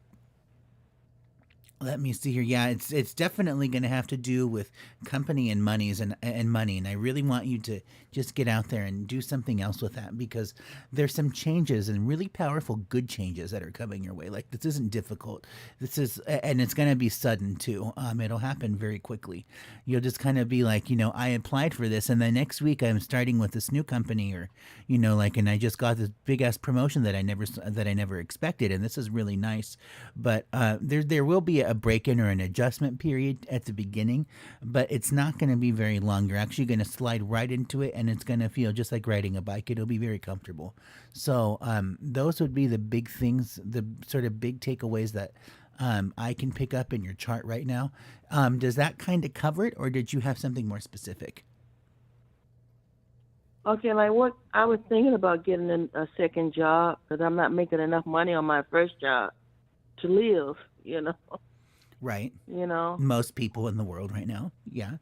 let me see here. Yeah, it's definitely going to have to do with company and monies and money. And I really want you to just get out there and do something else with that, because there's some changes, and really powerful, good changes that are coming your way. Like, this isn't difficult. And it's going to be sudden too. It'll happen very quickly. You'll just kind of be like, I applied for this, and the next week I'm starting with this new company, or and I just got this big ass promotion that I never expected, and this is really nice. But there will be a break in or an adjustment period at the beginning, but it's not going to be very long. You're actually going to slide right into it, and it's going to feel just like riding a bike. It'll be very comfortable. So those would be the big things, the sort of big takeaways that I can pick up in your chart right now. Does that kind of cover it, or did you have something more specific? Okay, like what I was thinking about getting a second job because I'm not making enough money on my first job to live. Right. You know. Most people in the world right now. Yeah.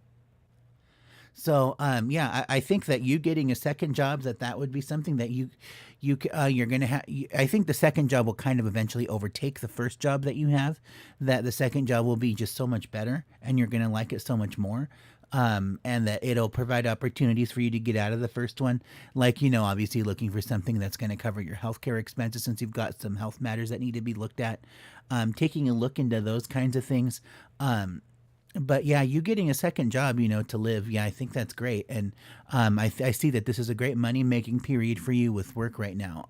So, yeah, I think that you getting a second job, that would be something that you're gonna have. I think the second job will kind of eventually overtake the first job that you have. That the second job will be just so much better, and you're gonna like it so much more. And that it'll provide opportunities for you to get out of the first one. Like, obviously looking for something that's going to cover your healthcare expenses, since you've got some health matters that need to be looked at. Taking a look into those kinds of things. But yeah, you getting a second job, to live. Yeah, I think that's great. And I see that this is a great money making period for you with work right now.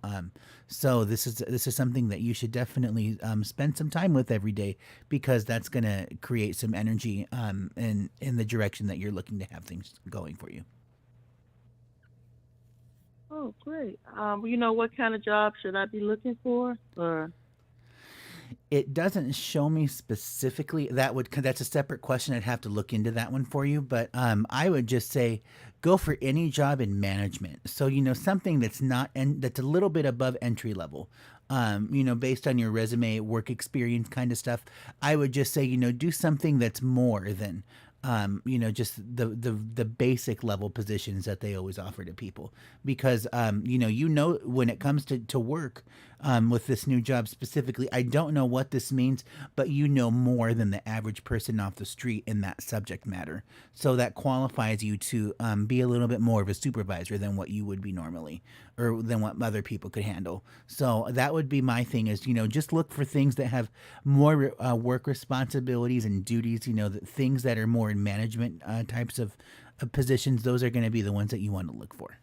So this is something that you should definitely spend some time with every day, because that's going to create some energy in the direction that you're looking to have things going for you. Oh, great. What kind of job should I be looking for? Or It doesn't show me specifically. That's a separate question. I'd have to look into that one for you. But I would just say go for any job in management. So something that's a little bit above entry level. Based on your resume, work experience kind of stuff. I would just say do something that's more than just the basic level positions that they always offer to people, because when it comes to work, with this new job specifically, I don't know what this means, but more than the average person off the street in that subject matter, so that qualifies you to be a little bit more of a supervisor than what you would be normally, or than what other people could handle. So that would be my thing, is just look for things that have more work responsibilities and duties, things that are more in management types of positions. Those are going to be the ones that you want to look for.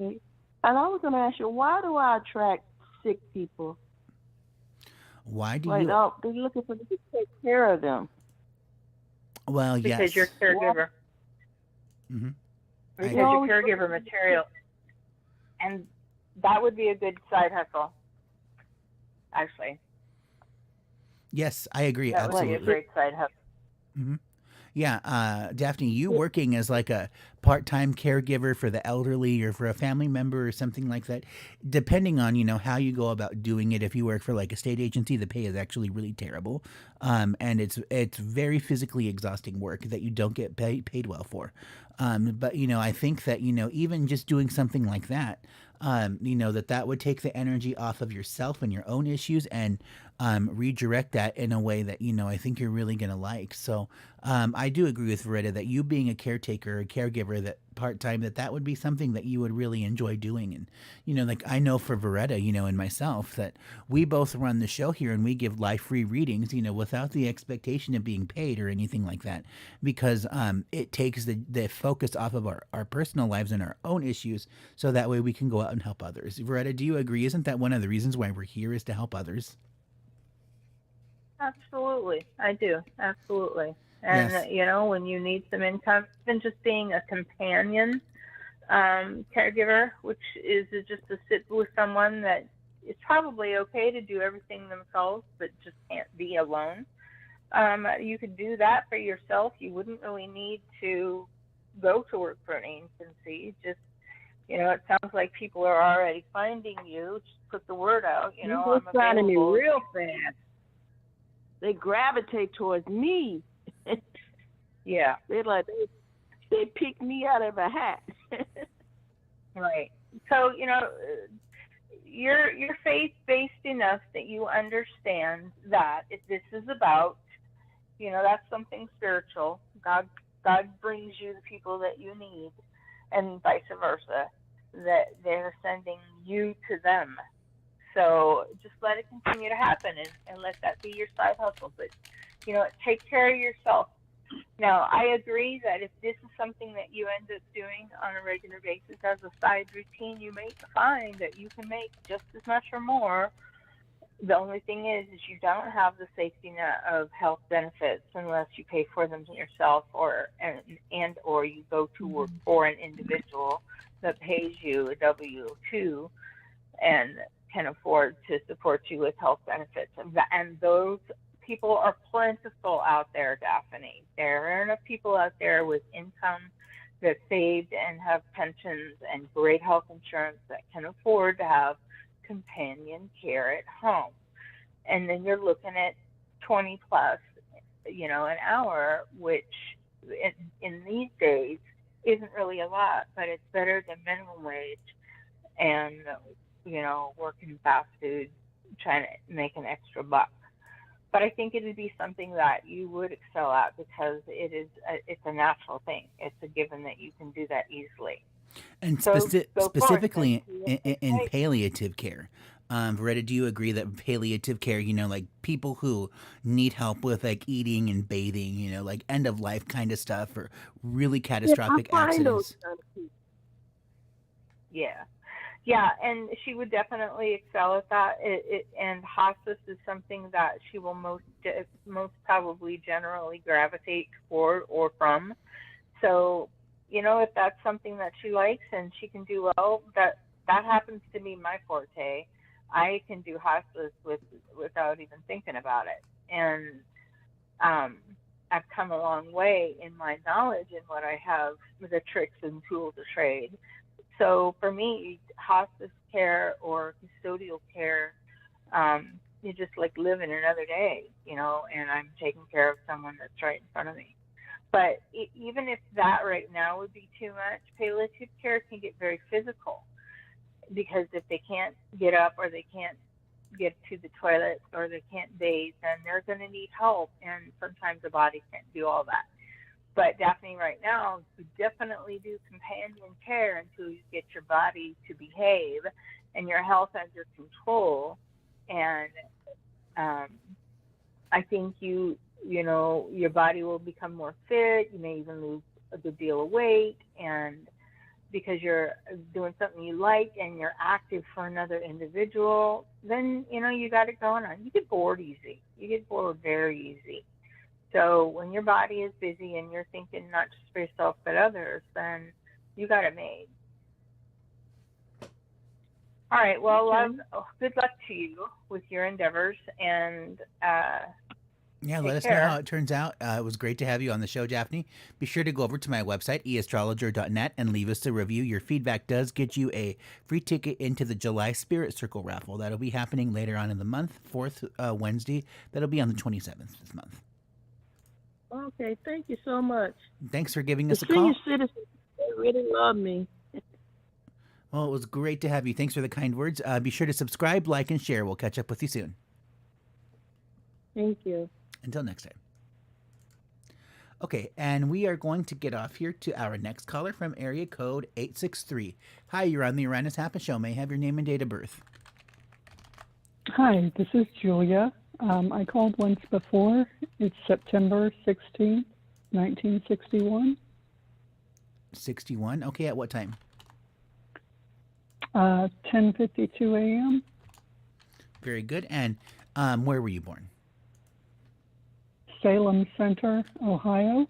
okay. And I was going to ask you, why do I attract sick people? Why do Like, you? they're looking for me to take care of them. Well, Because yes. you're caregiver. Hmm. Because No. you're caregiver material. And that would be a good side hustle, actually. Yes, I agree. That would be a Absolutely. great side hustle. Hmm. Yeah, Daphne, you working as like a part-time caregiver for the elderly or for a family member or something like that, depending on, how you go about doing it. If you work for like a state agency, the pay is actually really terrible. And it's very physically exhausting work that you don't get paid well for. But I think that, even just doing something like that, that would take the energy off of yourself and your own issues and redirect that in a way that, I think you're really going to like. So I do agree with Veretta that you being a caretaker or caregiver that part time, that would be something that you would really enjoy doing. And, like I know for Veretta, and myself that we both run the show here and we give live free readings, without the expectation of being paid or anything like that, because it takes the focus off of our personal lives and our own issues. So that way we can go out and help others. Veretta, do you agree? Isn't that one of the reasons why we're here, is to help others? Absolutely, I do. Absolutely. And, Yes. when you need some income, even just being a companion caregiver, which is just to sit with someone that it's probably okay to do everything themselves, but just can't be alone. You could do that for yourself. You wouldn't really need to go to work for an agency. Just, it sounds like people are already finding you. Just put the word out, They're I'm finding me available. real fast. They gravitate towards me. Yeah. They're like they pick me out of a hat. Right. So, you're faith based enough that you understand that if this is about, that's something spiritual. God brings you the people that you need, and vice versa. That they're sending you to them. So just let it continue to happen, and let that be your side hustle. But take care of yourself. Now, I agree that if this is something that you end up doing on a regular basis as a side routine, you may find that you can make just as much or more. The only thing is you don't have the safety net of health benefits unless you pay for them yourself, or you go to work for an individual that pays you a W-2 and can afford to support you with health benefits. And those people are plentiful out there, Daphne. There are enough people out there with income that saved and have pensions and great health insurance that can afford to have companion care at home. And then you're looking at 20 plus, an hour, which in these days isn't really a lot, but it's better than minimum wage and, working fast food, trying to make an extra buck. But I think it would be something that you would excel at because it's a natural thing. It's a given that you can do that easily. And So go forth and specifically see what in they say. palliative care, Veretta, do you agree that palliative care, like people who need help with like eating and bathing, like end of life kind of stuff or really Yeah, I catastrophic find those accidents? kind of people. Yeah. Yeah, and she would definitely excel at that. And hospice is something that she will most probably generally gravitate toward or from. So, if that's something that she likes and she can do well, that happens to be my forte. I can do hospice without even thinking about it, and I've come a long way in my knowledge and what I have, the tricks and tools of trade. So for me, hospice care or custodial care, you just like living another day, and I'm taking care of someone that's right in front of me. But even if that right now would be too much, palliative care can get very physical because if they can't get up or they can't get to the toilet or they can't bathe, then they're going to need help. And sometimes the body can't do all that. But Daphne, right now, you definitely do companion care until you get your body to behave and your health under control. And I think your body will become more fit. You may even lose a good deal of weight, and because you're doing something you like and you're active for another individual, then you got it going on. You get bored easy. You get bored very easy. So when your body is busy and you're thinking not just for yourself but others, then you got it made. All right. Well, Okay. good luck to you with your endeavors, and Yeah, let Take us know how care. it turns out. It was great to have you on the show, Daphne. Be sure to go over to my website, eastrologer.net, and leave us a review. Your feedback does get you a free ticket into the July Spirit Circle raffle. That'll be happening later on in the month, fourth Wednesday. That'll be on the 27th this month. Okay, thank you so much. Thanks for giving The us a senior call. citizens, they really love me. Well, it was great to have you. Thanks for the kind words. Be sure to subscribe, like, and share. We'll catch up with you soon. Thank you. Until next time. Okay, and we are going to get off here to our next caller from area code 863. Hi, you're on the Uranus Happens Show. May I have your name and date of birth? Hi, this is Julia. I called once before. It's September 16th, 1961, 61. Okay, at what time? 10:52 a.m. Very good. And where were you born? Salem Center, Ohio.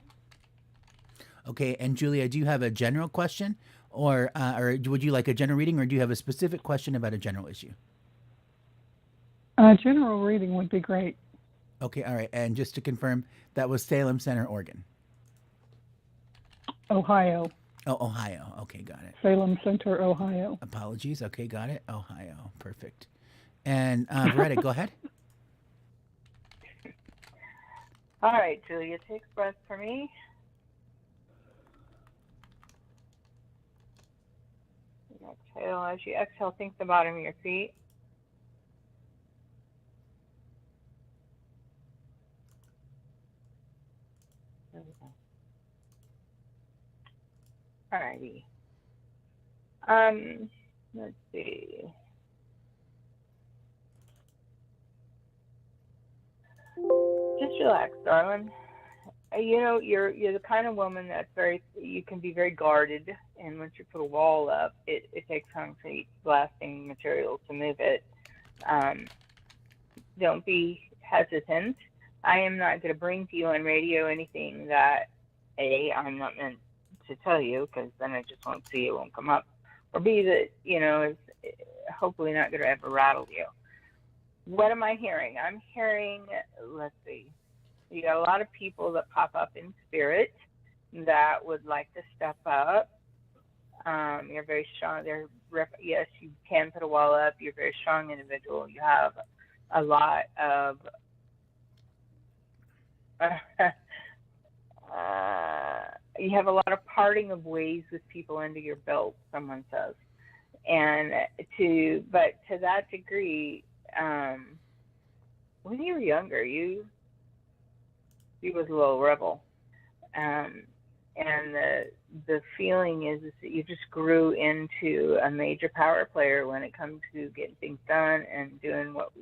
Okay, and Julia, do you have a general question, or would you like a general reading, or do you have a specific question about a general issue? General reading would be great. Okay, all right. And just to confirm, that was Salem Center, Oregon. Ohio. Oh, Ohio. Okay, got it. Salem Center, Ohio. Apologies. Okay, got it. Ohio. Perfect. And Veretta, go ahead. All right, Julia, take a breath for me. Exhale. As you exhale, think the bottom of your feet. There we go. All righty. Let's see. Just relax, darling. You know, you're the kind of woman that's you can be very guarded, and once you put a wall up, it takes concrete blasting material to move it. Don't be hesitant. I am not going to bring to you on radio anything that I'm not meant to tell you, because then I just won't see it, won't come up, or B, that is hopefully not going to ever rattle you. What am I hearing? I'm hearing, let's see, you got a lot of people that pop up in spirit that would like to step up. You're very strong. Yes, you can put a wall up. You're a very strong individual. You have a lot of you have a lot of parting of ways with people under your belt, someone says. And to that degree, when you were younger, you was a little rebel. And the feeling is that you just grew into a major power player when it comes to getting things done and doing what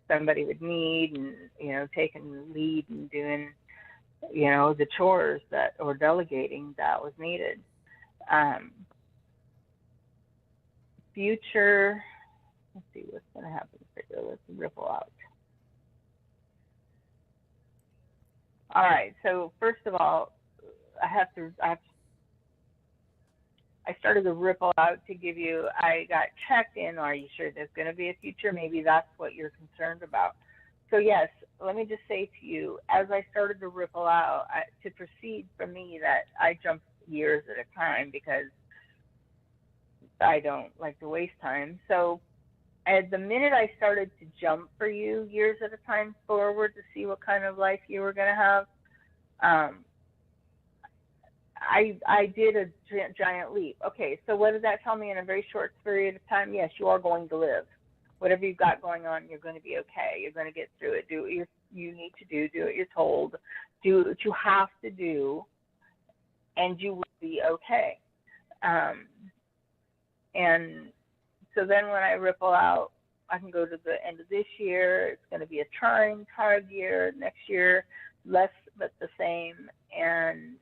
somebody would need, and taking the lead and doing the chores or delegating that was needed. Future, let's see what's going to happen here. Let's ripple out. All right, so first of all, I started to ripple out to give you, I got checked in. Are you sure there's going to be a future? Maybe that's what you're concerned about. So yes, let me just say to you, as I started to ripple out, to proceed for me, that I jump years at a time because I don't like to waste time. So at the minute I started to jump for you years at a time forward to see what kind of life you were going to have, I did a giant leap. Okay, so what does that tell me? In a very short period of time, yes, you are going to live. Whatever you've got going on, you're going to be okay. You're going to get through it. Do what you need to do. Do what you're told. Do what you have to do, and you will be okay. And so then when I ripple out, I can go to the end of this year. It's going to be a trying, hard year. Next year, less but the same. And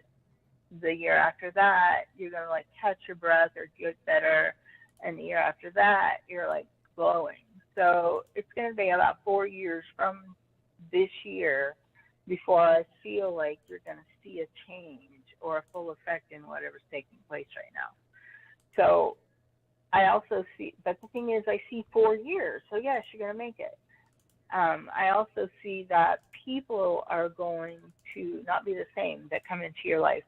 the year after that, you're going to catch your breath or get better. And the year after that, you're glowing. So it's going to be about 4 years from this year before I feel like you're going to see a change or a full effect in whatever's taking place right now. So I also see, but the thing is, I see 4 years. So yes, you're going to make it. I also see that people are going to not be the same that come into your life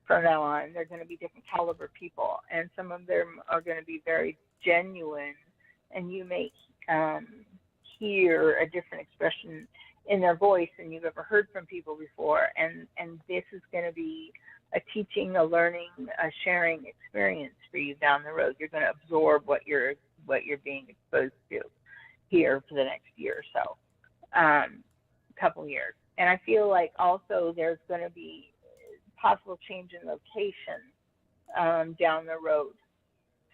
from now on. They're going to be different caliber people, and some of them are going to be very genuine, and you may um, hear a different expression in their voice than you've ever heard from people before. And this is going to be a teaching, a learning, a sharing experience for you down the road. You're going to absorb what you're being exposed to here for the next year or so, couple years. And I feel like also there's going to be possible change in location down the road.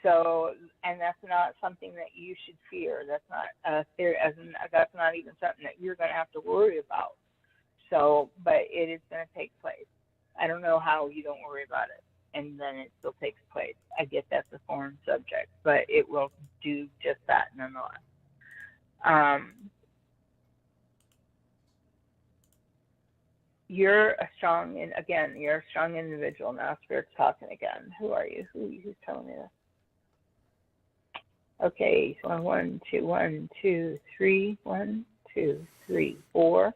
So, and that's not something that you should fear. That's not that's not even something that you're going to have to worry about. So, but it is going to take place. I don't know how you don't worry about it, and then it still takes place. I get that's a foreign subject, but it will do just that nonetheless. You're a strong, and again, you're a strong individual. Now, Spirit's talking again. Who are you? Who's telling me this? Okay, so 1, 2, 3, 1, 2, 3, 4,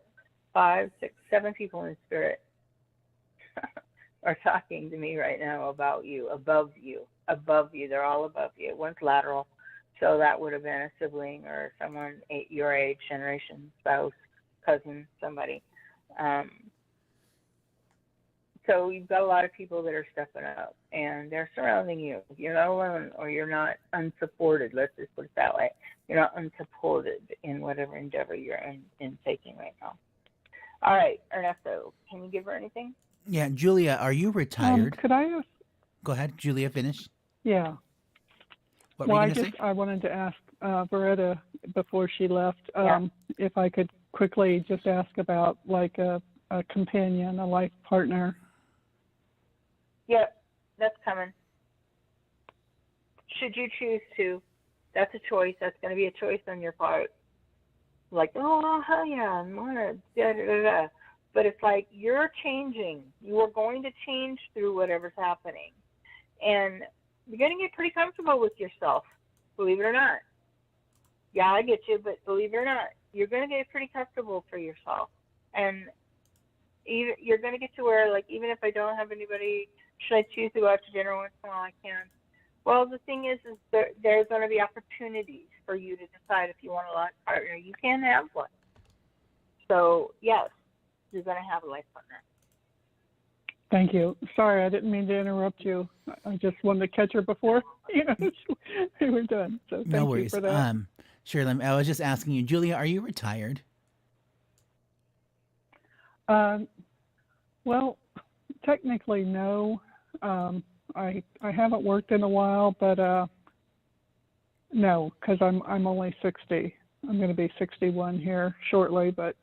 5, 6, 7 people in spirit are talking to me right now about you, above you, above you. They're all above you. One's lateral, so that would have been a sibling or someone your age, generation, spouse, cousin, somebody. So you've got a lot of people that are stepping up, and they're surrounding you. You're not alone, or you're not unsupported. Let's just put it that way. You're not unsupported in whatever endeavor you're in taking right now. All right, Ernesto, can you give her anything? Yeah, Julia, are you retired? Could I ask? Go ahead, Julia, finish. Yeah. What were you going to say? I wanted to ask Beretta before she left if I could quickly just ask about like a companion, a life partner. Yep, that's coming. Should you choose to, that's a choice. That's going to be a choice on your part. Like, oh, hell yeah, I'm on it. Da, da, da, da. But it's like you're changing. You are going to change through whatever's happening. And you're going to get pretty comfortable with yourself, believe it or not. Yeah, I get you, but believe it or not, you're going to get pretty comfortable for yourself. And you're going to get to where, like, even if I don't have anybody, should I choose to go out to dinner once in a while? I can. Well, the thing is there's going to be opportunities for you to decide if you want a life partner. You can have one. So, yes, you're going to have a life partner. Thank you. Sorry, I didn't mean to interrupt you. I just wanted to catch her before we were done. So No thank worries. you for that. Shirley, I was just asking you, Julia, are you retired? Well, technically, no. I haven't worked in a while, but no, because I'm only 60. I'm going to be 61 here shortly, but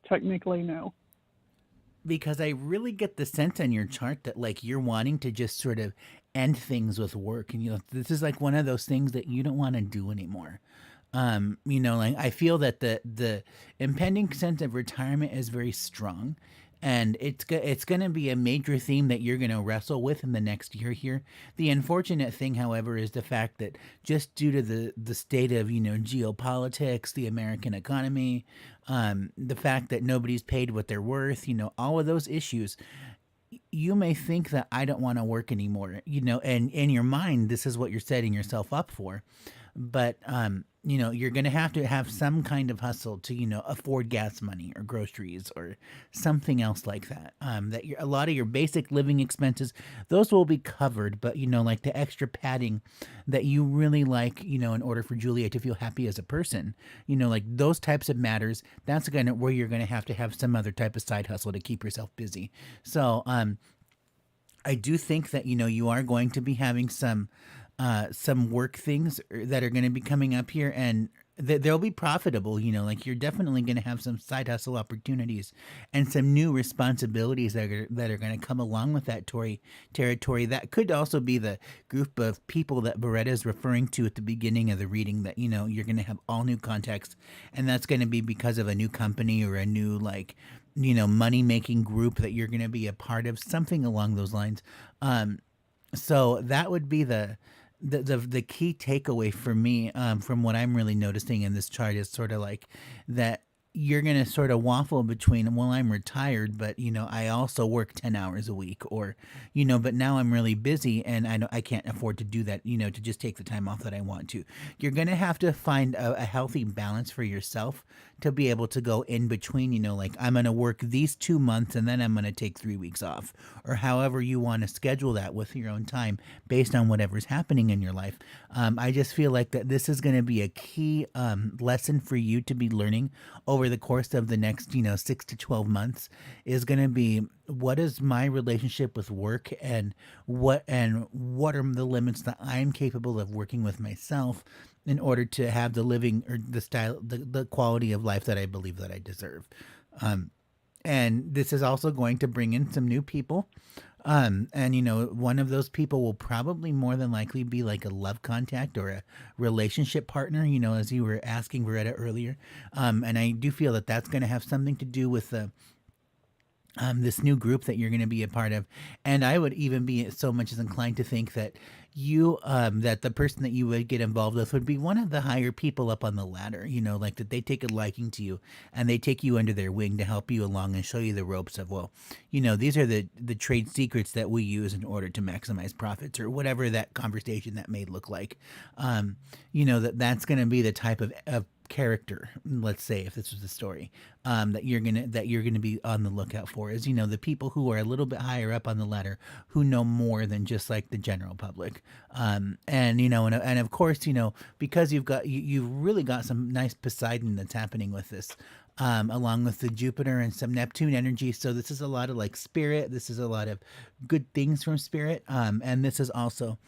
technically, no. Because I really get the sense on your chart that like you're wanting to just sort of end things with work, and this is like one of those things that you don't want to do anymore. Like I feel that the impending sense of retirement is very strong, and it's going to be a major theme that you're going to wrestle with in the next year here. The unfortunate thing, however, is the fact that just due to the state of geopolitics, the American economy, the fact that nobody's paid what they're worth, all of those issues, you may think that I don't want to work anymore, and in your mind, this is what you're setting yourself up for. But, you're going to have some kind of hustle to, afford gas money or groceries or something else like that. A lot of your basic living expenses, those will be covered. But, like the extra padding that you really like, in order for Julia to feel happy as a person, like those types of matters, that's where you're going to have some other type of side hustle to keep yourself busy. So, I do think that, you are going to be having some work things that are going to be coming up here, and they'll be profitable. Like you're definitely going to have some side hustle opportunities and some new responsibilities that are going to come along with that territory. That could also be the group of people that Beretta is referring to at the beginning of the reading, that you're going to have all new contacts, and that's going to be because of a new company or a new money making group that you're going to be a part of, something along those lines. So that would be the key takeaway for me, from what I'm really noticing in this chart, is sort of like that you're going to sort of waffle between, well, I'm retired, but I also work 10 hours a week, or but now I'm really busy and I can't afford to do that, to just take the time off that I want to. You're going to have to find a healthy balance for yourself to be able to go in between, like I'm going to work these 2 months and then I'm going to take 3 weeks off, or however you want to schedule that with your own time based on whatever's happening in your life. I just feel like that this is going to be a key lesson for you to be learning over the course of the next 6 to 12 months, is going to be, what is my relationship with work, and what are the limits that I'm capable of working with myself in order to have the living, or the style, the quality of life that I believe that I deserve. And this is also going to bring in some new people. And one of those people will probably more than likely be like a love contact or a relationship partner, as you were asking Veretta earlier. And I do feel that that's going to have something to do with this new group that you're going to be a part of. And I would even be so much as inclined to think that that the person that you would get involved with would be one of the higher people up on the ladder, like that they take a liking to you and they take you under their wing to help you along and show you the ropes of, well, these are the trade secrets that we use in order to maximize profits, or whatever that conversation that may look like. That's going to be the type of character, let's say, if this was the story, that you're gonna be on the lookout for, is the people who are a little bit higher up on the ladder, who know more than just like the general public. And of course, because you've really got some nice Poseidon that's happening with this, along with the Jupiter and some Neptune energy. So this is a lot of like spirit. This is a lot of good things from spirit. And this is also,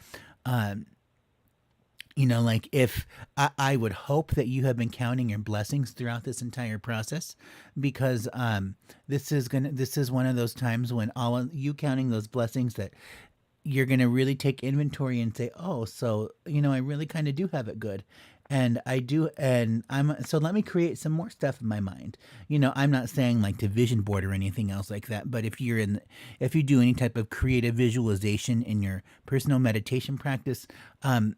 like, if I would hope that you have been counting your blessings throughout this entire process, because this is one of those times when all of you counting those blessings, that you're going to really take inventory and say, oh, so I really kind of do have it good. And I do, and so let me create some more stuff in my mind. I'm not saying like to vision board or anything else like that, but if you do any type of creative visualization in your personal meditation practice,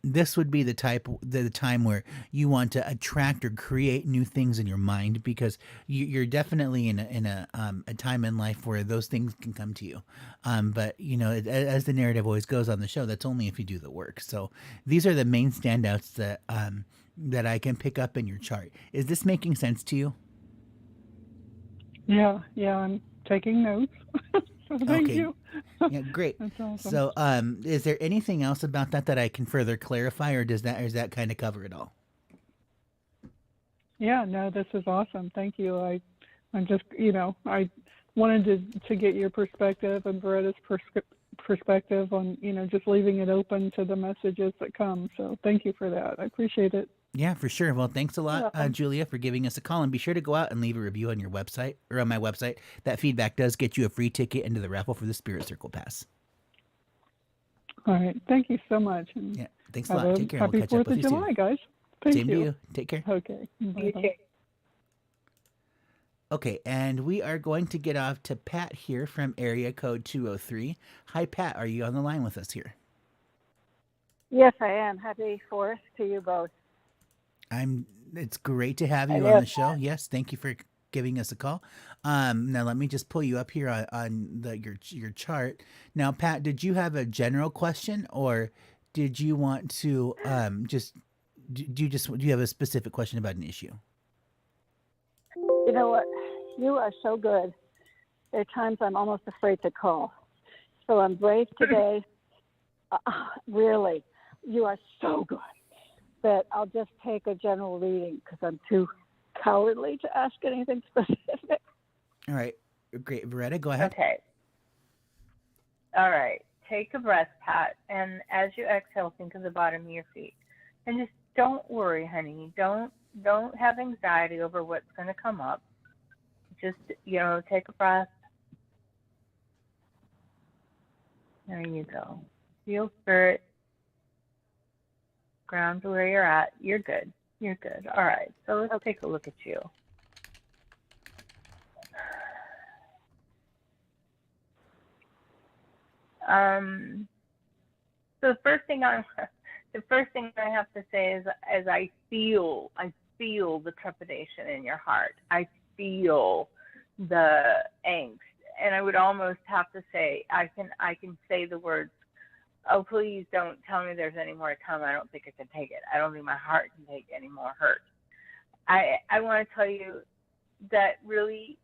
this would be the time where you want to attract or create new things in your mind, because you're definitely in a time in life where those things can come to you. But as the narrative always goes on the show, that's only if you do the work. So these are the main standouts that I can pick up in your chart. Is this making sense to you? Yeah, I'm taking notes. So thank you. Yeah, great. That's awesome. So, is there anything else about that I can further clarify, or does that kind of cover it all? Yeah, no, this is awesome. Thank you. I'm just, I wanted to get your perspective and Beretta's perspective on, just leaving it open to the messages that come. So thank you for that. I appreciate it. Yeah, for sure. Well, thanks a lot, Julia, for giving us a call. And be sure to go out and leave a review on your website, or on my website. That feedback does get you a free ticket into the raffle for the Spirit Circle Pass. All right. Thank you so much. And yeah, thanks a lot. Take care. Happy We'll catch up with you soon. 4th of July, guys. Thank Same you. to you. Take care. Okay. Bye-bye. Okay, and we are going to get off to Pat here from area code 203. Hi, Pat. Are you on the line with us here? Yes, I am. Happy 4th to you both. It's great to have you on the show. Yes, thank you for giving us a call. Now let me just pull you up here on your chart. Now, Pat, did you have a general question, or did you want to do you have a specific question about an issue? You know what? You are so good. There are times I'm almost afraid to call. So I'm brave today. Really, you are so good. But I'll just take a general reading because I'm too cowardly to ask anything specific. All right. Great. Veretta, go ahead. Okay. All right. Take a breath, Pat. And as you exhale, think of the bottom of your feet. And just don't worry, honey. Don't have anxiety over what's going to come up. Just, take a breath. There you go. Feel spirit. Ground to where you're at. You're good. You're good. All right. So let's take a look at you. So the first thing the first thing I have to say is, as I feel the trepidation in your heart. I feel the angst, and I would almost have to say, I can say the words, "Oh, please don't tell me there's any more to come. I don't think I can take it. I don't think my heart can take any more hurt." I want to tell you that really,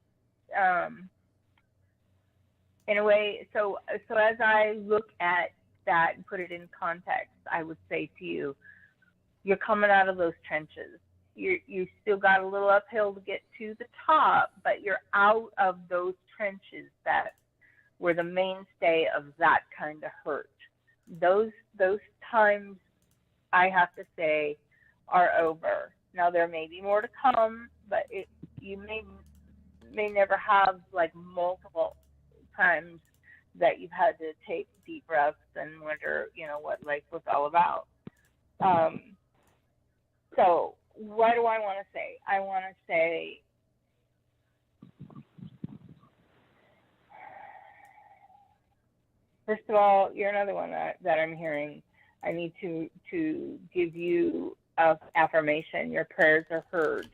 in a way, so as I look at that and put it in context, I would say to you, you're coming out of those trenches. You still got a little uphill to get to the top, but you're out of those trenches that were the mainstay of that kind of hurt. Those times, I have to say, are over. Now there may be more to come, but you may never have like multiple times that you've had to take deep breaths and wonder, what life was all about. So what do I want to say? I want to say, first of all, you're another one that I'm hearing. I need to give you an affirmation. Your prayers are heard.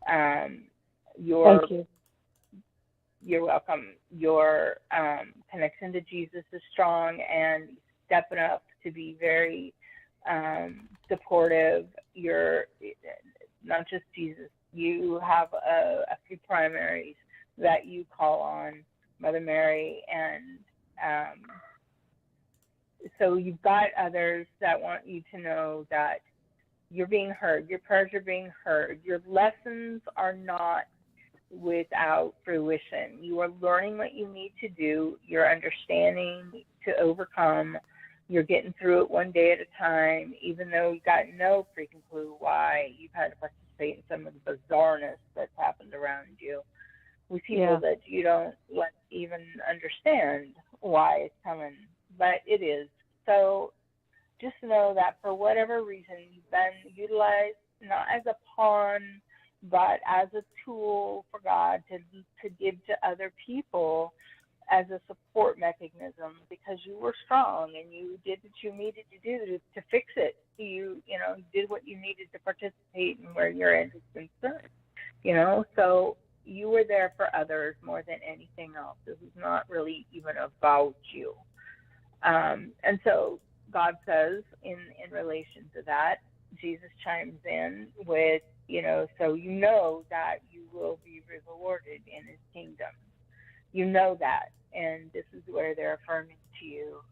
Thank you. You're welcome. Your connection to Jesus is strong, and stepping up to be very supportive. You're not just Jesus. You have a few primaries that you call on, Mother Mary, and so you've got others that want you to know that you're being heard. Your prayers are being heard. Your lessons are not without fruition. You are learning what you need to do. You're understanding to overcome. You're getting through it one day at a time, even though you got no freaking clue why you've had to participate in some of the bizarreness that's happened around you with people that you don't even understand why it's coming, but it is. So just know that for whatever reason, you've been utilized not as a pawn, but as a tool for God to give to other people as a support mechanism, because you were strong and you did what you needed to do to fix it. You did what you needed to participate in where your end is concerned. So you were there for others more than anything else. This is not really even about you. And so God says in relation to that, Jesus chimes in with, so that you will be rewarded in his kingdom. You know that. And this is where they're affirming to you,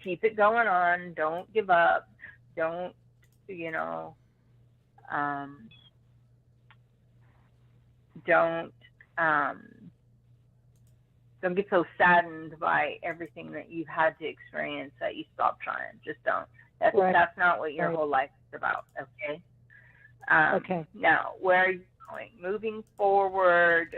keep it going on. Don't give up. Don't, don't get so saddened by everything that you've had to experience that you stop trying. Just don't. That's not what your whole life is about, okay? Okay. Now, where are you going? Moving forward,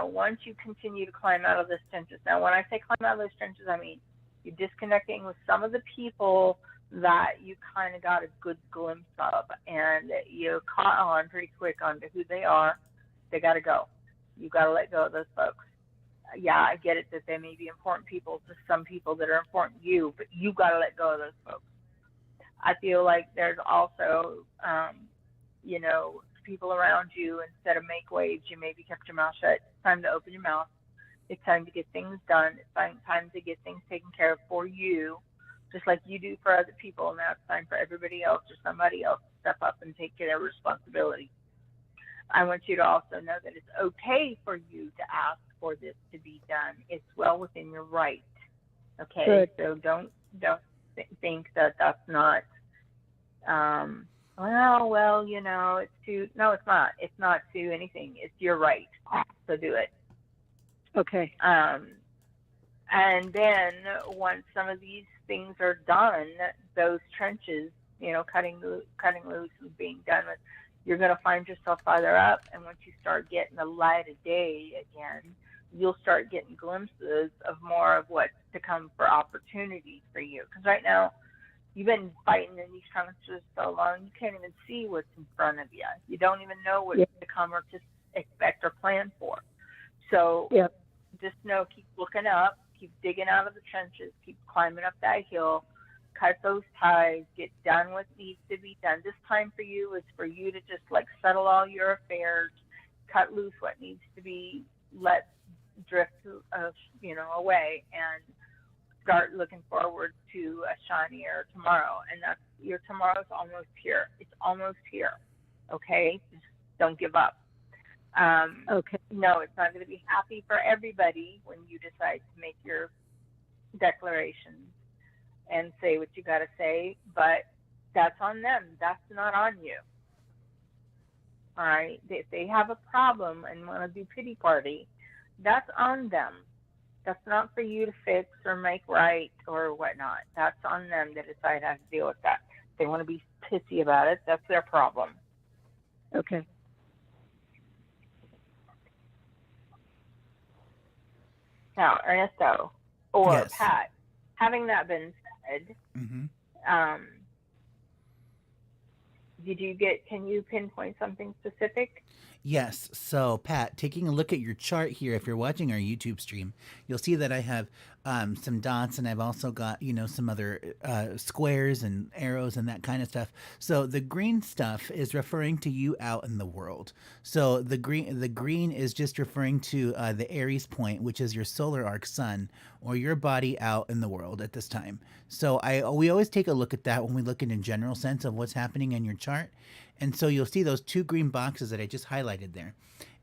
once you continue to climb out of those trenches. Now, when I say climb out of those trenches, I mean you're disconnecting with some of the people that you kind of got a good glimpse of, and you caught on pretty quick onto who they are. They got to go. You got to let go of those folks. Yeah, I get it that they may be important people to some people that are important to you, but you got to let go of those folks. I feel like there's also, people around you, instead of make waves, you maybe kept your mouth shut. It's time to open your mouth. It's time to get things done. It's time to get things taken care of for you, just like you do for other people. Now it's time for everybody else or somebody else to step up and take their responsibility. I want you to also know that it's okay for you to ask for this to be done. It's well within your right. Okay, Good. So don't think that that's not. It's too. No, it's not. It's not to anything. It's your right. So do it. Okay. And then once some of these things are done, those trenches, cutting loose and being done with, you're going to find yourself farther up. And once you start getting the light of day again, you'll start getting glimpses of more of what's to come for opportunity for you. Because right now, you've been fighting in these trenches so long, you can't even see what's in front of you. You don't even know what's to come or to expect or plan for. So just know, keep looking up, keep digging out of the trenches, keep climbing up that hill, cut those ties, get done what needs to be done. This time for you is for you to just like settle all your affairs, cut loose what needs to be let drift, away, and start looking forward to a shinier tomorrow. And that's your tomorrow's almost here. It's almost here. Okay, just don't give up. Okay. No, it's not going to be happy for everybody when you decide to make your declarations and say what you got to say, but that's on them. That's not on you. All right. If they have a problem and want to do pity party, that's on them. That's not for you to fix or make right or whatnot. That's on them to decide how to deal with that. If they want to be pissy about it, that's their problem. Okay. Now, Ernesto or Yes. Pat, having that been said, can you pinpoint something specific? Yes. So, Pat, taking a look at your chart here, if you're watching our YouTube stream, you'll see that I have some dots, and I've also got, some other squares and arrows and that kind of stuff. So the green stuff is referring to you out in the world. So the green is just referring to the Aries point, which is your solar arc sun, or your body out in the world at this time. So we always take a look at that when we look in a general sense of what's happening in your chart. And so you'll see those two green boxes that I just highlighted there.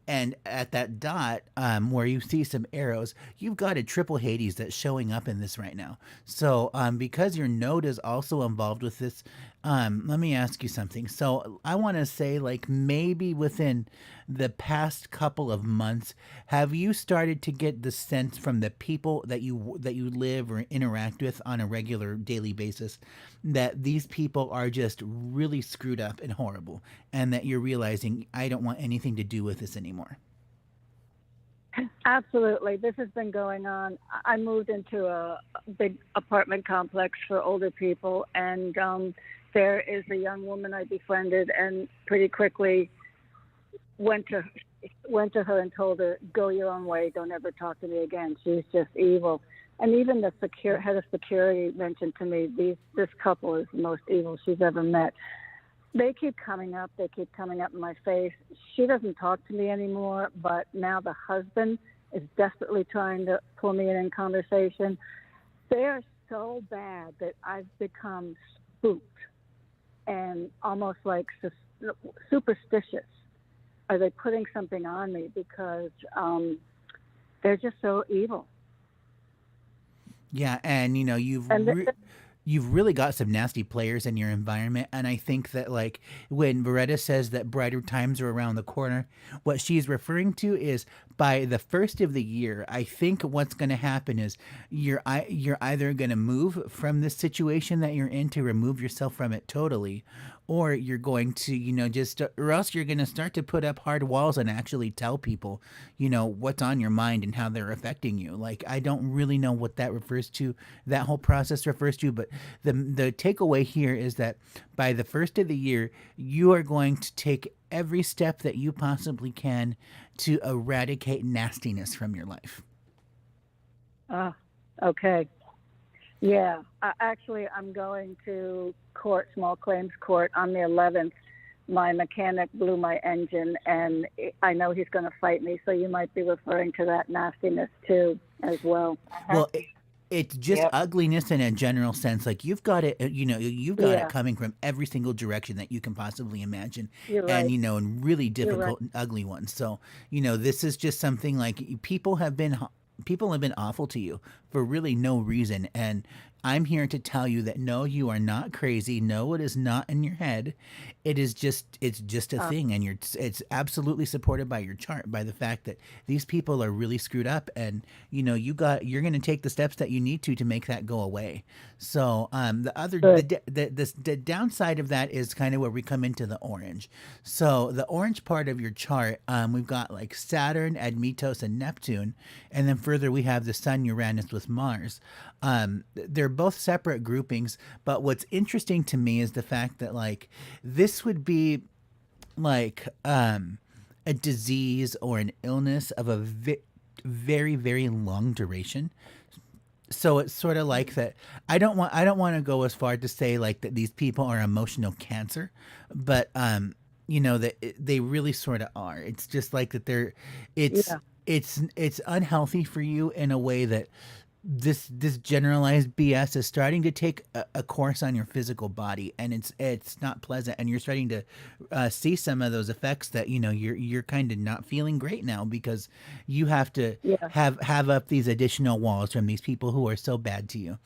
And at that dot, where you see some arrows, you've got a triple Hades that's showing up in this right now. So because your node is also involved with this, let me ask you something. So I want to say, like, maybe within the past couple of months, have you started to get the sense from the people that you live or interact with on a regular daily basis that these people are just really screwed up and horrible, and that you're realizing, I don't want anything to do with this anymore? Absolutely. This has been going on. I moved into a big apartment complex for older people, and there is a young woman I befriended, and pretty quickly went to her and told her, "Go your own way. Don't ever talk to me again. She's just evil." And even the head of security mentioned to me, this couple is the most evil she's ever met. They keep coming up. They keep coming up in my face. She doesn't talk to me anymore, but now the husband is desperately trying to pull me in conversation. They are so bad that I've become spooked and almost like superstitious. Are they putting something on me? Because they're just so evil. Yeah, and you've really got some nasty players in your environment, and I think that, like, when Beretta says that brighter times are around the corner, what she's referring to is by the first of the year, I think what's going to happen is you're either going to move from this situation that you're in to remove yourself from it totally, or you're going to, or else you're going to start to put up hard walls and actually tell people, what's on your mind and how they're affecting you. Like, I don't really know what that refers to, that whole process refers to, but the takeaway here is that by the first of the year, you are going to take every step that you possibly can to eradicate nastiness from your life. Okay. Yeah, I'm going to court, small claims court, on the 11th. My mechanic blew my engine, and I know he's going to fight me, so you might be referring to that nastiness too as well. Well, it's just ugliness in a general sense. Like, you've got it, it coming from every single direction that you can possibly imagine. You're right. And, and really difficult and ugly ones. So, this is just something like people have been awful to you for really no reason. And I'm here to tell you that no, you are not crazy. No, it is not in your head. It's just a thing, and it's absolutely supported by your chart, by the fact that these people are really screwed up, and you're going to take the steps that you need to make that go away. So the downside of that is kind of where we come into the orange. So the orange part of your chart, we've got like Saturn, Admetos, and Neptune, and then further we have the Sun, Uranus with Mars. They're both separate groupings, but what's interesting to me is the fact that, like, this would be like a disease or an illness of a very, very long duration. so it's sort of like that. I don't want to go as far to say like that these people are emotional cancer, but that they really sort of are. It's just like that they're it's Yeah. it's unhealthy for you in a way that this generalized BS is starting to take a course on your physical body, and it's not pleasant, and you're starting to see some of those effects that you're kind of not feeling great now because you have to Yeah. have up these additional walls from these people who are so bad to you.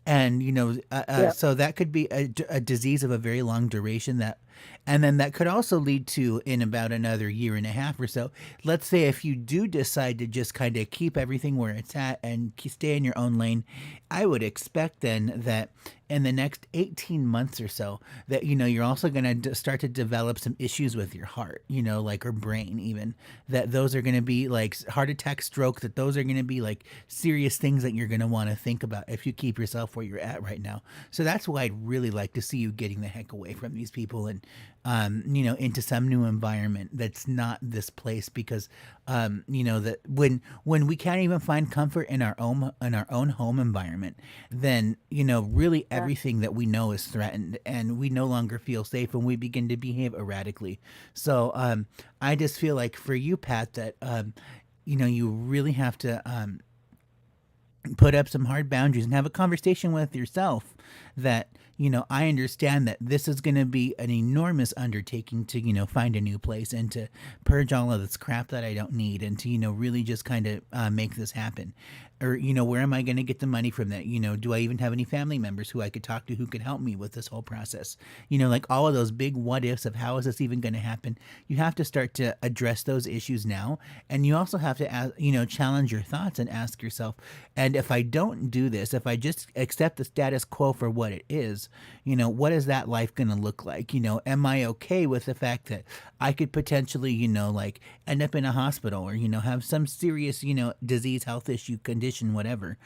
And Yeah. so that could be a disease of a very long duration, that and then that could also lead to, in about another year and a half or so, let's say if you do decide to just kind of keep everything where it's at and stay in your own lane, I would expect then that in the next 18 months or so that you're also going to start to develop some issues with your heart, like, or brain even, that those are going to be like heart attack, stroke, that those are going to be like serious things that you're going to want to think about if you keep yourself where you're at right now. So that's why I'd really like to see you getting the heck away from these people and into some new environment that's not this place, because that when we can't even find comfort in our own home environment, then really everything that we know is threatened, and we no longer feel safe, and we begin to behave erratically. So I just feel like for you, Pat, that you really have to put up some hard boundaries and have a conversation with yourself that I understand that this is going to be an enormous undertaking to find a new place and to purge all of this crap that I don't need, and to really just kind of make this happen. Or where am I going to get the money from that? Do I even have any family members who I could talk to who could help me with this whole process? Like all of those big what ifs of how is this even going to happen. You have to start to address those issues now, and you also have to challenge your thoughts and ask yourself, and if I don't do this, if I just accept the status quo for what it is, what is that life going to look like? Am I okay with the fact that I could potentially like end up in a hospital, or have some serious disease, health issue, condition, whatever,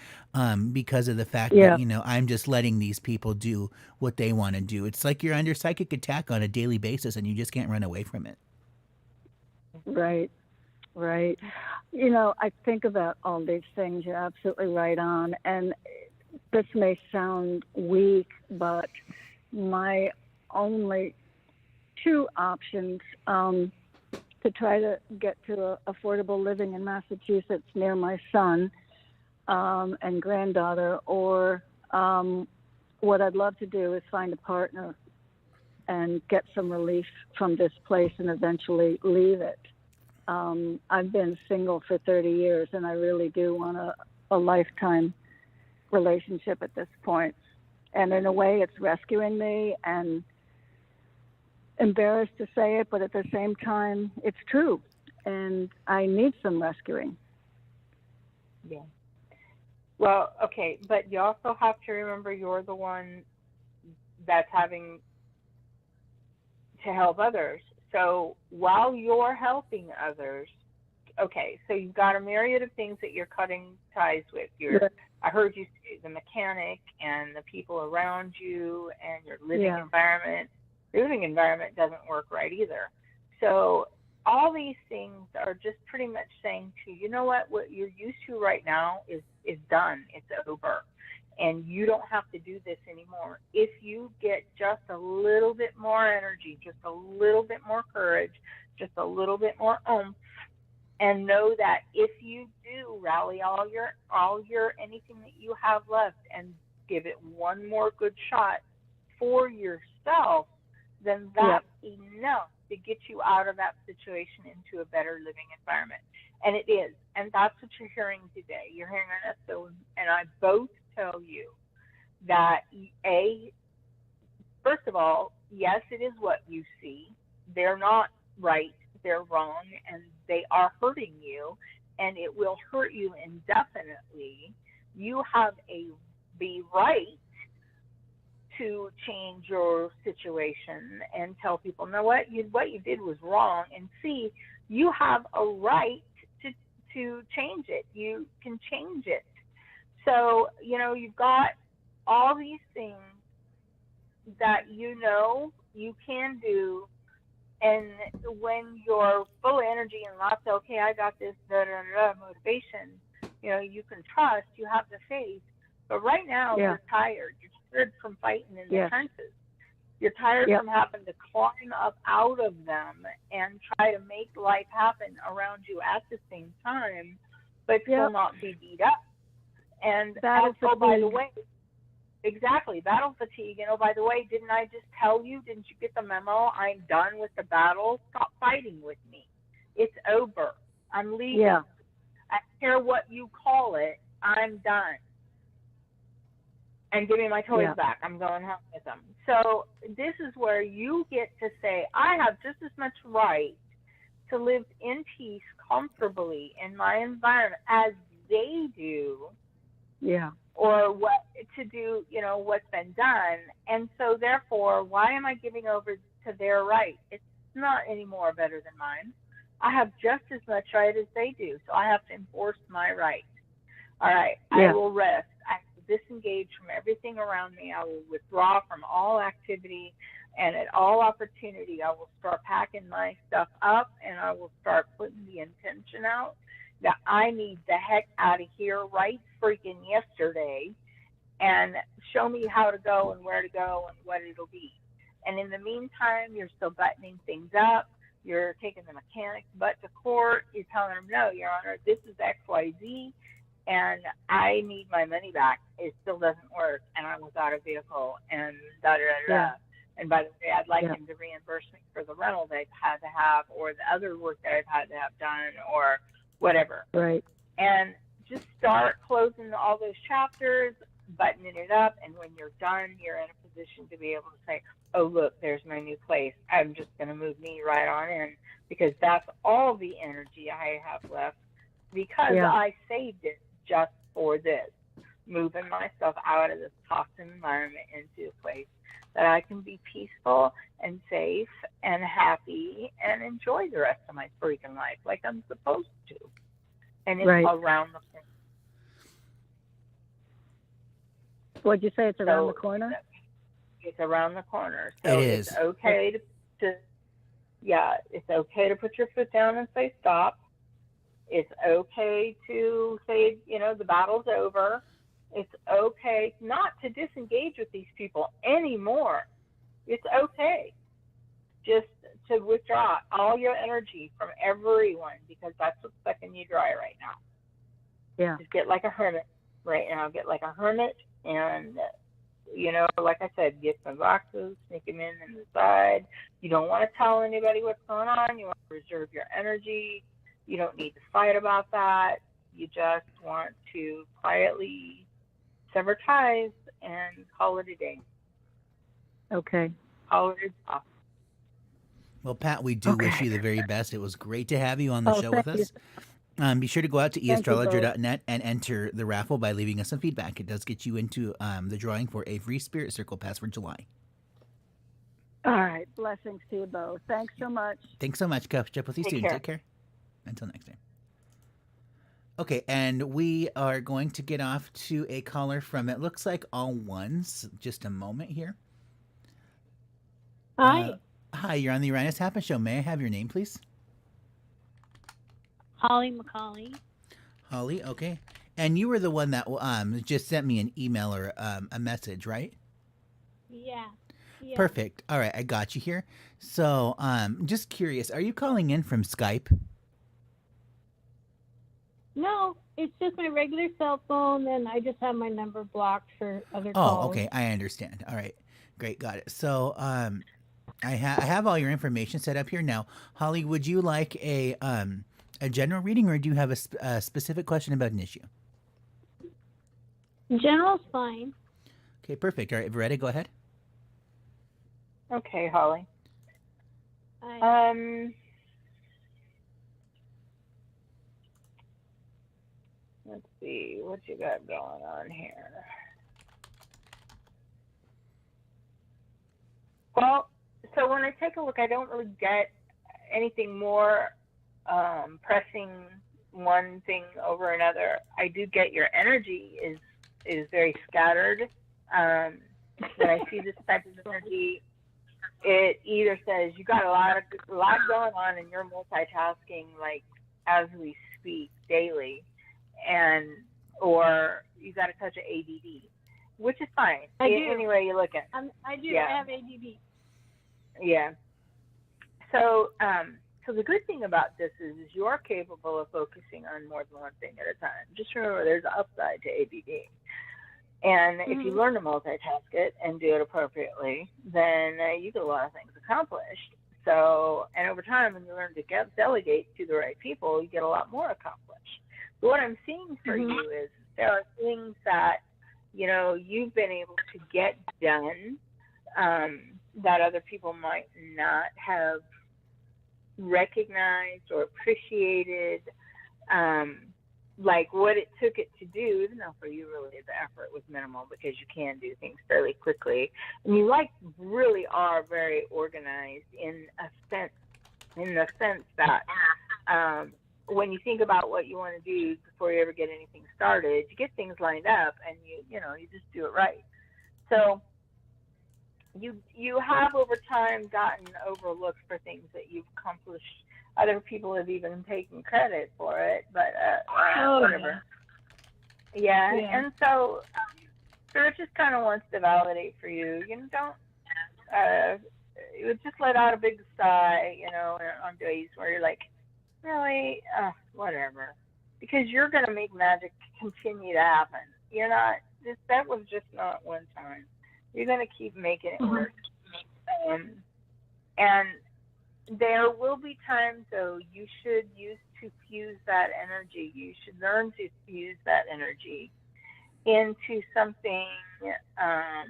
because of the fact Yeah. that I'm just letting these people do what they want to do. It's like you're under psychic attack on a daily basis, and you just can't run away from it. Right. Right. I think about all these things. You're absolutely right on. And this may sound weak, but my only two options to try to get to affordable living in Massachusetts near my son and granddaughter, or what I'd love to do is find a partner and get some relief from this place and eventually leave it. I've been single for 30 years, and I really do want a lifetime relationship at this point. And in a way, it's rescuing me, and embarrassed to say it, but at the same time, it's true. And I need some rescuing. Yeah. Well, okay, but you also have to remember you're the one that's having to help others. So while you're helping others, okay, so you've got a myriad of things that you're cutting ties with. I heard you say the mechanic and the people around you and your living environment. Your living environment doesn't work right either. So all these things are just pretty much saying to you, what you're used to right now is done. It's over. And you don't have to do this anymore. If you get just a little bit more energy, just a little bit more courage, just a little bit more oomph, and know that if you do rally all your anything that you have left and give it one more good shot for yourself, then that's enough to get you out of that situation into a better living environment. And it is. And that's what you're hearing today. You're hearing Ernesto and I both tell you that, first of all, yes, it is what you see. They're not right, they're wrong, and they are hurting you, and it will hurt you indefinitely. You have the right to change your situation and tell people, what you did was wrong, and see, you have a right to change it. You can change it. So, you've got all these things that you can do, and when you're full of energy and lots of, okay, I got this, motivation, you can trust, you have the faith, But right now, Yeah. you're tired. You're tired from fighting in the Yes. trenches. You're tired Yep. from having to climb up out of them and try to make life happen around you at the same time, but still Yep. not be beat up. And Battle oh, by the fatigue. way, exactly, battle fatigue. And oh, by the way, didn't I just tell you? Didn't you get the memo? I'm done with the battle. Stop fighting with me. It's over. I'm leaving. Yeah. I don't care what you call it. I'm done. And give me my toys Yeah. back. I'm going home with them. So this is where you get to say, I have just as much right to live in peace comfortably in my environment as they do, Yeah. or what to do, what's been done. And so therefore, why am I giving over to their right? It's not any more better than mine. I have just as much right as they do, so I have to enforce my right. All right, Yeah. I will rest. I will disengage from everything around me. I will withdraw from all activity, and at all opportunity, I will start packing my stuff up, and I will start putting the intention out that I need the heck out of here right freaking yesterday, and show me how to go and where to go and what it'll be. And in the meantime, you're still buttoning things up. You're taking the mechanic's butt to court. You're telling them, no, Your Honor, this is XYZ, and I need my money back. It still doesn't work, and I was out of vehicle, and da-da-da-da. Yeah. And by the way, I'd like Yeah. him to reimburse me for the rental they've had to have, or the other work that I've had to have done, or whatever. Right. And just start closing all those chapters, buttoning it up, and when you're done, you're in a position to be able to say, oh, look, there's my new place. I'm just going to move me right on in, because that's all the energy I have left, because Yeah. I saved it just for this, moving myself out of this toxic environment into a place that I can be peaceful and safe and happy and enjoy the rest of my freaking life like I'm supposed to. And it's Right. around the corner. What'd you say? It's around the So, corner? It's around the corner. So It it's is. okay it's okay to put your foot down and say stop. It's okay to say, the battle's over. It's okay not to disengage with these people anymore. It's okay just to withdraw all your energy from everyone, because that's what's sucking you dry right now. Yeah. Just get like a hermit right now. Get like a hermit, and like I said, get some boxes, sneak them in the side. You don't want to tell anybody what's going on. You want to reserve your energy. You don't need to fight about that. You just want to quietly sever ties and call it a day. Okay. Call it a off. Well, Pat, we do wish Okay. you the very best. It was great to have you on the show with thank you. us. Be sure to go out to Thank you both. eastrologer.net and enter the raffle by leaving us some feedback. It does get you into the drawing for a free Spirit Circle pass for July. All right. Blessings to you both. Thanks so much. Thanks so much. Catch up with you Take soon. care. Take care. Until next time. Okay, and we are going to get off to a caller from, it looks like all ones. Just a moment here. Hi, Hi, you're on the Uranus Happens Show. May I have your name, please? Holly McCauley. Holly, okay. And you were the one that just sent me an email or a message, right? Yeah. Yeah. Perfect. All right, I got you here. So, just curious, are you calling in from Skype? No, it's just my regular cell phone, and I just have my number blocked for other calls. Oh, okay, I understand. All right, great, got it. So, I have all your information set up here now. Holly, would you like a general reading, or do you have a specific question about an issue? General's fine. Okay, perfect. All right, Veretta, go ahead. Okay, Holly. Let's see what you got going on here. Well, so when I take a look, I don't really get anything more pressing one thing over another. I do get your energy is very scattered. When I see this type of energy, it either says you got a lot going on and you're multitasking like as we speak daily, and or you got a touch of ADD, which is fine. I do. Any way you look at it. I do. Yeah. I have ADD. Yeah. So, so the good thing about this is you're capable of focusing on more than one thing at a time. Just remember, there's an upside to ADD. And if you learn to multitask it and do it appropriately, then you get a lot of things accomplished. So, and over time, when you learn to delegate to the right people, you get a lot more accomplished. So what I'm seeing for you is there are things that, you know, you've been able to get done that other people might not have recognized or appreciated, like what it took it to do, even though for you really the effort was minimal because you can do things fairly quickly. And you really are very organized in the sense that when you think about what you want to do before you ever get anything started, you get things lined up and you just do it right. So you have over time gotten overlooked for things that you've accomplished. Other people have even taken credit for it, but whatever. Yeah. And so Spirit just kind of wants to validate for you. You know, don't you would just let out a big sigh, you know, on days where you're like, really, whatever, because you're gonna make magic continue to happen. You're not. That was just not one time. You're going to keep making it work. And there will be times, though, you should use to fuse that energy. You should learn to fuse that energy into something. I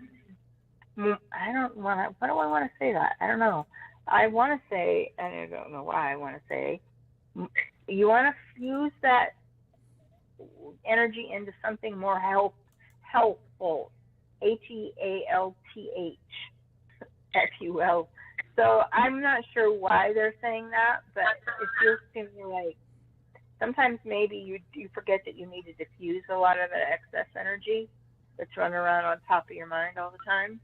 don't want to. What do I want to say that? I don't know. I want to say, and I don't know why I want to say, you want to fuse that energy into something more helpful. HEALTHFUL. So I'm not sure why they're saying that, but it feels to me like sometimes maybe you forget that you need to diffuse a lot of that excess energy that's running around on top of your mind all the time.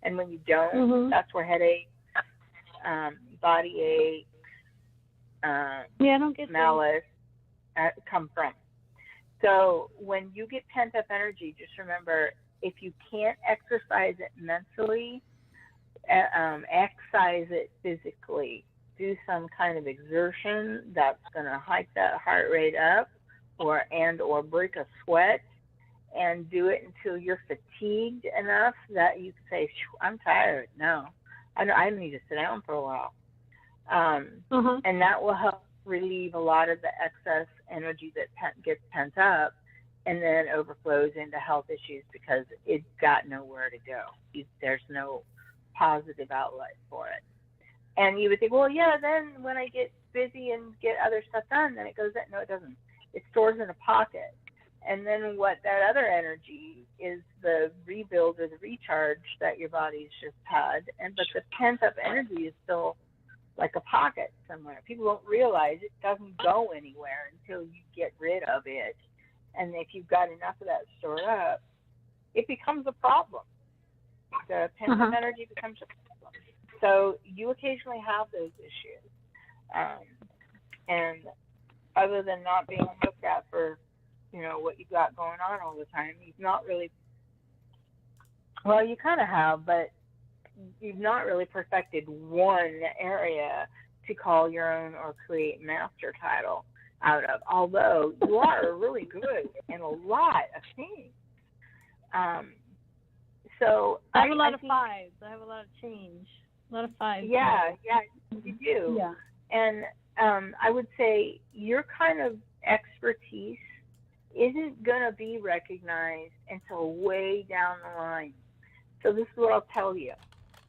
And when you don't, that's where headaches, body aches, I don't get malice come from. So when you get pent up energy, just remember, if you can't exercise it mentally, exercise it physically. Do some kind of exertion that's going to hike that heart rate up or break a sweat, and do it until you're fatigued enough that you can say, I'm tired. No, I need to sit down for a while. And that will help relieve a lot of the excess energy that gets pent up and then overflows into health issues because it's got nowhere to go. There's no positive outlet for it. And you would think, well, yeah, then when I get busy and get other stuff done, then it goes in. No, it doesn't. It stores in a pocket. And then what that other energy is the rebuild or the recharge that your body's just had. But the pent up energy is still like a pocket somewhere. People don't realize it doesn't go anywhere until you get rid of it. And if you've got enough of that stored up, it becomes a problem. The pent up energy becomes a problem. So you occasionally have those issues. And other than not being looked at for, what you've got going on all the time, you've not really, well, you kind of have, but you've not really perfected one area to call your own or create master title out of, although you are really good in a lot of things. So I have a lot of fives. I have a lot of change. A lot of fives. Yeah, you do. Yeah. And I would say your kind of expertise isn't going to be recognized until way down the line. So this is what I'll tell you.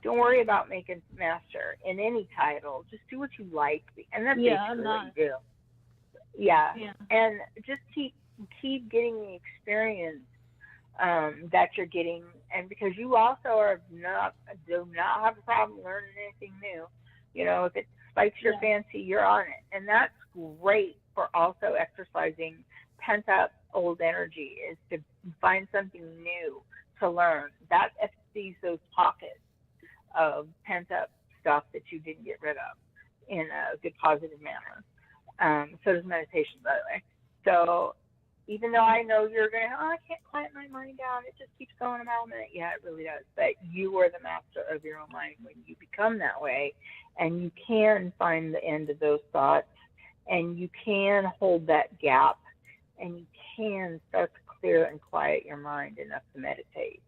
Don't worry about making master in any title. Just do what you like. And that's basically what you do. Yeah. And just keep getting the experience that you're getting. And because you also do not have a problem learning anything new. If it spikes your fancy, you're on it. And that's great for also exercising pent up old energy, is to find something new to learn. That empties those pockets of pent up stuff that you didn't get rid of in a good positive manner. So does meditation, by the way. So Even though I know you're going to, I can't quiet my mind down. It just keeps going about a minute. Yeah, it really does. But you are the master of your own mind when you become that way. And you can find the end of those thoughts. And you can hold that gap. And you can start to clear and quiet your mind enough to meditate.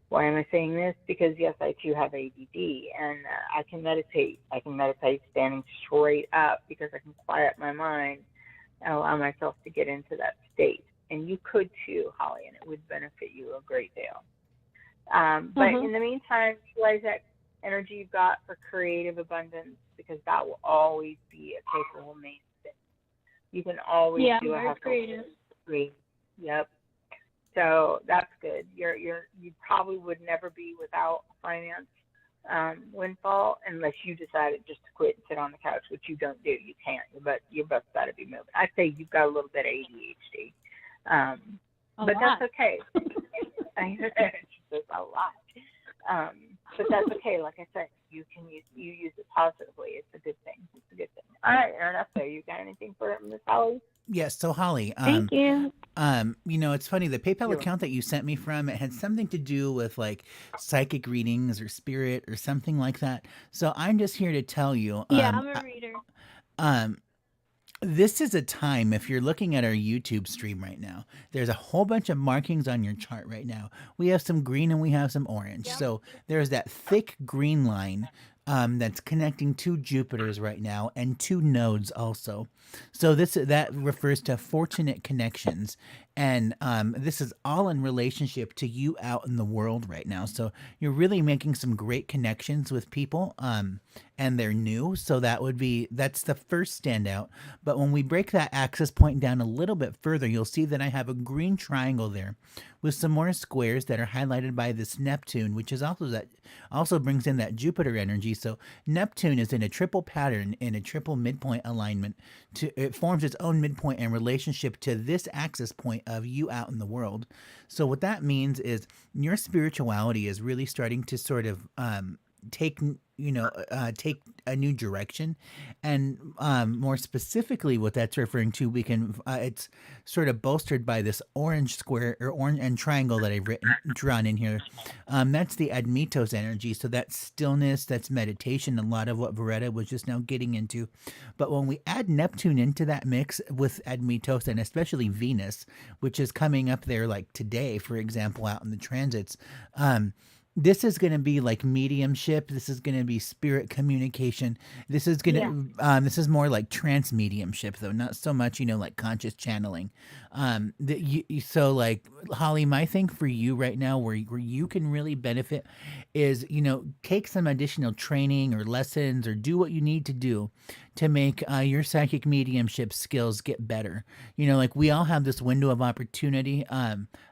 Why am I saying this? Because, yes, I too have ADD. And I can meditate. I can meditate standing straight up because I can quiet my mind and allow myself to get into that state. And you could too, Holly, and it would benefit you a great deal. But in the meantime, utilize that energy you've got for creative abundance, because that will always be a capable mainstay. You can always do a creative. Yep. So that's good. You probably would never be without finance windfall unless you decided just to quit and sit on the couch, which you don't do. You can't. Your butt's got to be moving. I'd say you've got a little bit of ADHD, but that's okay. It's just a lot, but that's okay. Like I said, you use it positively. It's a good thing. It's a good thing. All right, enough there. You got anything for Miss Holly? Yes. So Holly, Thank you. It's funny. The PayPal account that you sent me from, it had something to do with like psychic readings or spirit or something like that. So I'm just here to tell you. I'm a reader. This is a time, if you're looking at our YouTube stream right now, there's a whole bunch of markings on your chart right now. We have some green and we have some orange. Yep. So there's that thick green line that's connecting two Jupiters right now and two nodes also. So that refers to fortunate connections. And this is all in relationship to you out in the world right now. So you're really making some great connections with people, and they're new. So that's the first standout. But when we break that axis point down a little bit further, you'll see that I have a green triangle there with some more squares that are highlighted by this Neptune, which is also brings in that Jupiter energy. So Neptune is in a triple pattern, in a triple midpoint alignment. It forms its own midpoint in relationship to this axis point of you out in the world. So what that means is your spirituality is really starting to sort of take a new direction. And more specifically, what that's referring to, it's sort of bolstered by this orange square or orange and triangle that I've drawn in here. That's the Admetos energy. So that's stillness, that's meditation, a lot of what Veretta was just now getting into. But when we add Neptune into that mix with Admetos, and especially Venus, which is coming up there like today, for example, out in the transits, this is going to be like mediumship. This is going to be spirit communication. This is going to, this is more like trance mediumship though, not so much, like conscious channeling. So like Holly, my thing for you right now where you can really benefit is, take some additional training or lessons or do what you need to do to make your psychic mediumship skills get better. Like we all have this window of opportunity.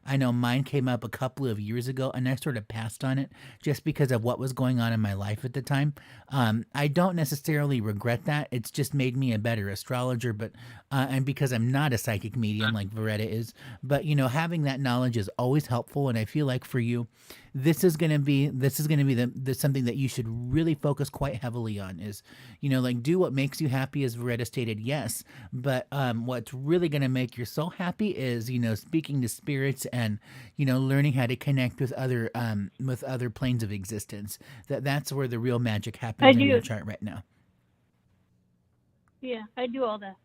I know mine came up a couple of years ago and I sort of passed on it just because of what was going on in my life at the time. I don't necessarily regret that. It's just made me a better astrologer, but and because I'm not a psychic medium like Veretta is, but having that knowledge is always helpful. And I feel like for you, this is going to be the something that you should really focus quite heavily on is, like do what makes you happy, as Veretta stated, yes. But what's really going to make your soul happy is, speaking to spirits and, learning how to connect with other planes of existence. That's where the real magic happens in your chart right now. Yeah, I do all that.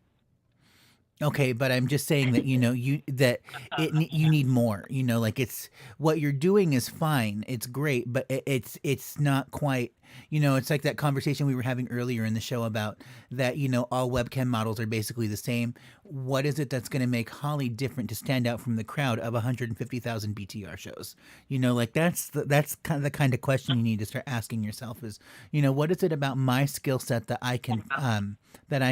Okay, but I'm just saying that you need more. Like it's what you're doing is fine. It's great, but it's not quite. It's like that conversation we were having earlier in the show about that. All webcam models are basically the same. What is it that's going to make Holly different to stand out from the crowd of 150,000 BTR shows? Like that's kind of the kind of question you need to start asking yourself is, what is it about my skill set that I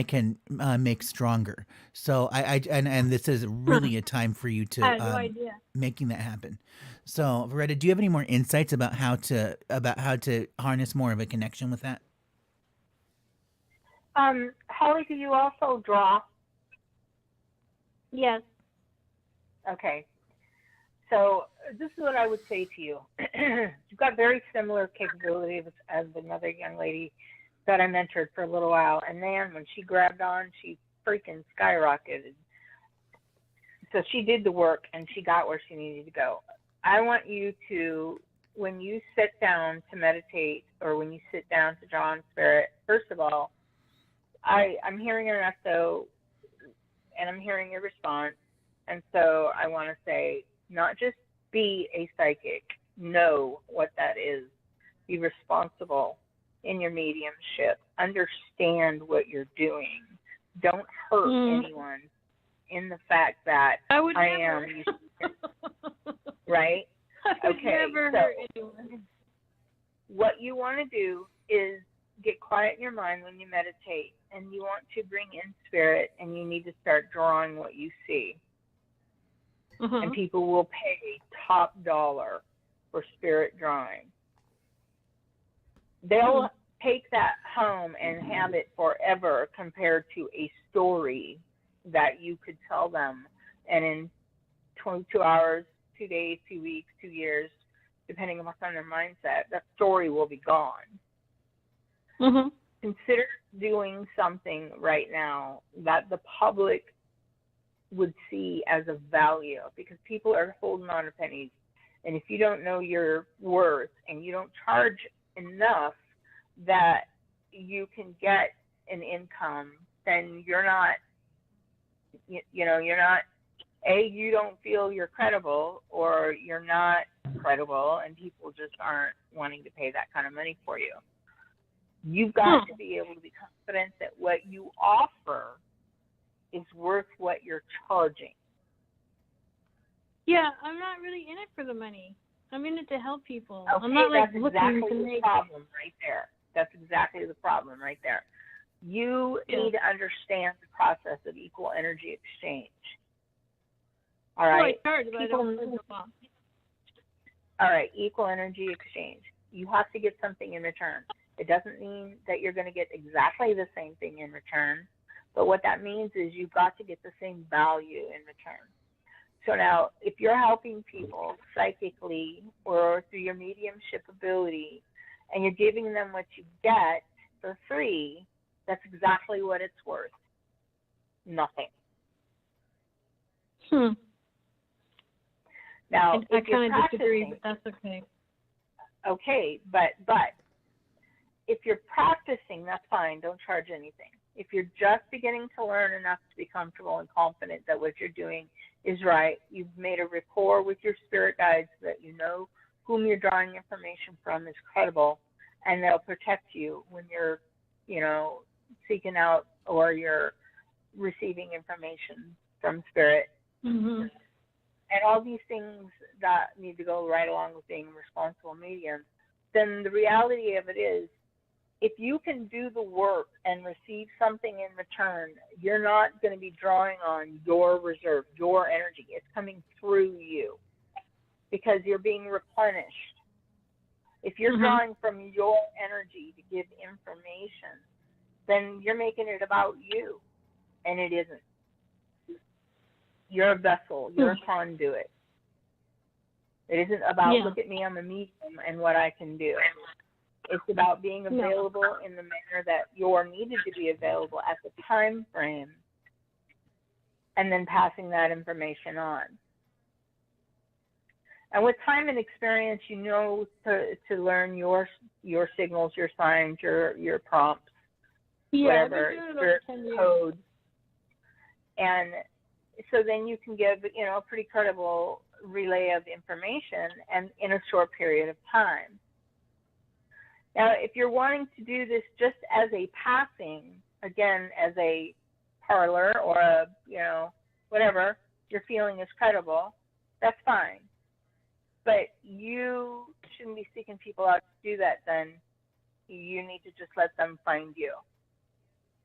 can make stronger? So and this is really a time for you to I had no idea. Making that happen. So Veretta, do you have any more insights about how to harness more of a connection with that? Holly, do you also draw? Yes. Okay. So this is what I would say to you. You've got very similar capabilities as another young lady that I mentored for a little while. And man, when she grabbed on, she freaking skyrocketed. So she did the work and she got where she needed to go. I want you to, when you sit down to meditate or when you sit down to draw on spirit, first of all, I'm hearing Ernesto and I'm hearing your response. And so I want to say, not just be a psychic, know what that is. Be responsible in your mediumship. Understand what you're doing. Don't hurt anyone in the fact that I would I never. am, right? I would Okay, never so hurt anyone. what you want to do is get quiet in your mind when you meditate, and you want to bring in spirit, and you need to start drawing what you see. And people will pay top dollar for spirit drawing. They'll take that home and have it forever compared to a story that you could tell them, and in 22 hours, 2 days, 2 weeks, 2 years, depending upon their mindset, that story will be gone. Consider doing something right now that the public would see as a value, because people are holding on to pennies. And if you don't know your worth and you don't charge enough that you can get an income, then you're not, you're not, you don't feel you're credible, or you're not credible, and people just aren't wanting to pay that kind of money for you. You've got to be able to be confident that what you offer is worth what you're charging. Yeah, I'm not really in it for the money. I'm in it to help people. Okay, I'm not that's looking exactly to the make. problem right there. That's exactly the problem right there. You need to understand the process of equal energy exchange. All right. I charge, but I don't live the box. All right, equal energy exchange. You have to get something in return. It doesn't mean that you're going to get exactly the same thing in return, but what that means is you've got to get the same value in return. So now, if you're helping people psychically or through your mediumship ability, and you're giving them what you get for free, that's exactly what it's worth. Nothing. Now, I kind of disagree, but that's okay. Okay, but if you're practicing, that's fine. Don't charge anything. If you're just beginning to learn enough to be comfortable and confident that what you're doing is right, you've made a rapport with your spirit guides that you know whom you're drawing information from is credible, and they'll protect you when you're, seeking out or you're receiving information from spirit. And all these things that need to go right along with being a responsible medium, then the reality of it is, if you can do the work and receive something in return, you're not going to be drawing on your reserve, your energy. It's coming through you because you're being replenished. If you're drawing from your energy to give information, then you're making it about you, and it isn't. You're a vessel. You're a conduit. It isn't about, look at me, I'm a medium, and what I can do. It's about being available in the manner that you're needed to be available at the time frame, and then passing that information on. And with time and experience, you know to learn your signals, your signs, your prompts, whatever, spirit codes. And so then you can give, a pretty credible relay of information and in a short period of time. Now, if you're wanting to do this just as a passing, again, as a parlor or a, whatever you're feeling is credible, that's fine. But you shouldn't be seeking people out to do that then. You need to just let them find you.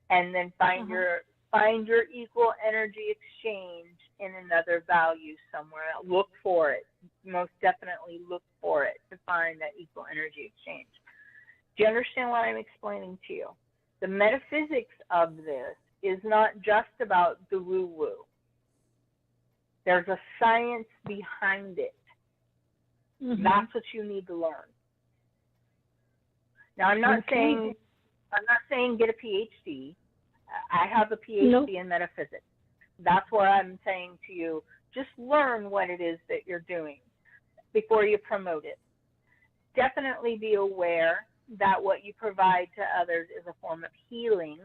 And then find your equal energy exchange in another value somewhere. Look for it. Most definitely look for it to find that equal energy exchange. Do you understand what I'm explaining to you? The metaphysics of this is not just about the woo-woo. There's a science behind it. That's what you need to learn. Now, I'm not saying get a PhD. I have a PhD in metaphysics. That's where I'm saying to you, Just learn what it is that you're doing before you promote it. Definitely be aware that what you provide to others is a form of healing,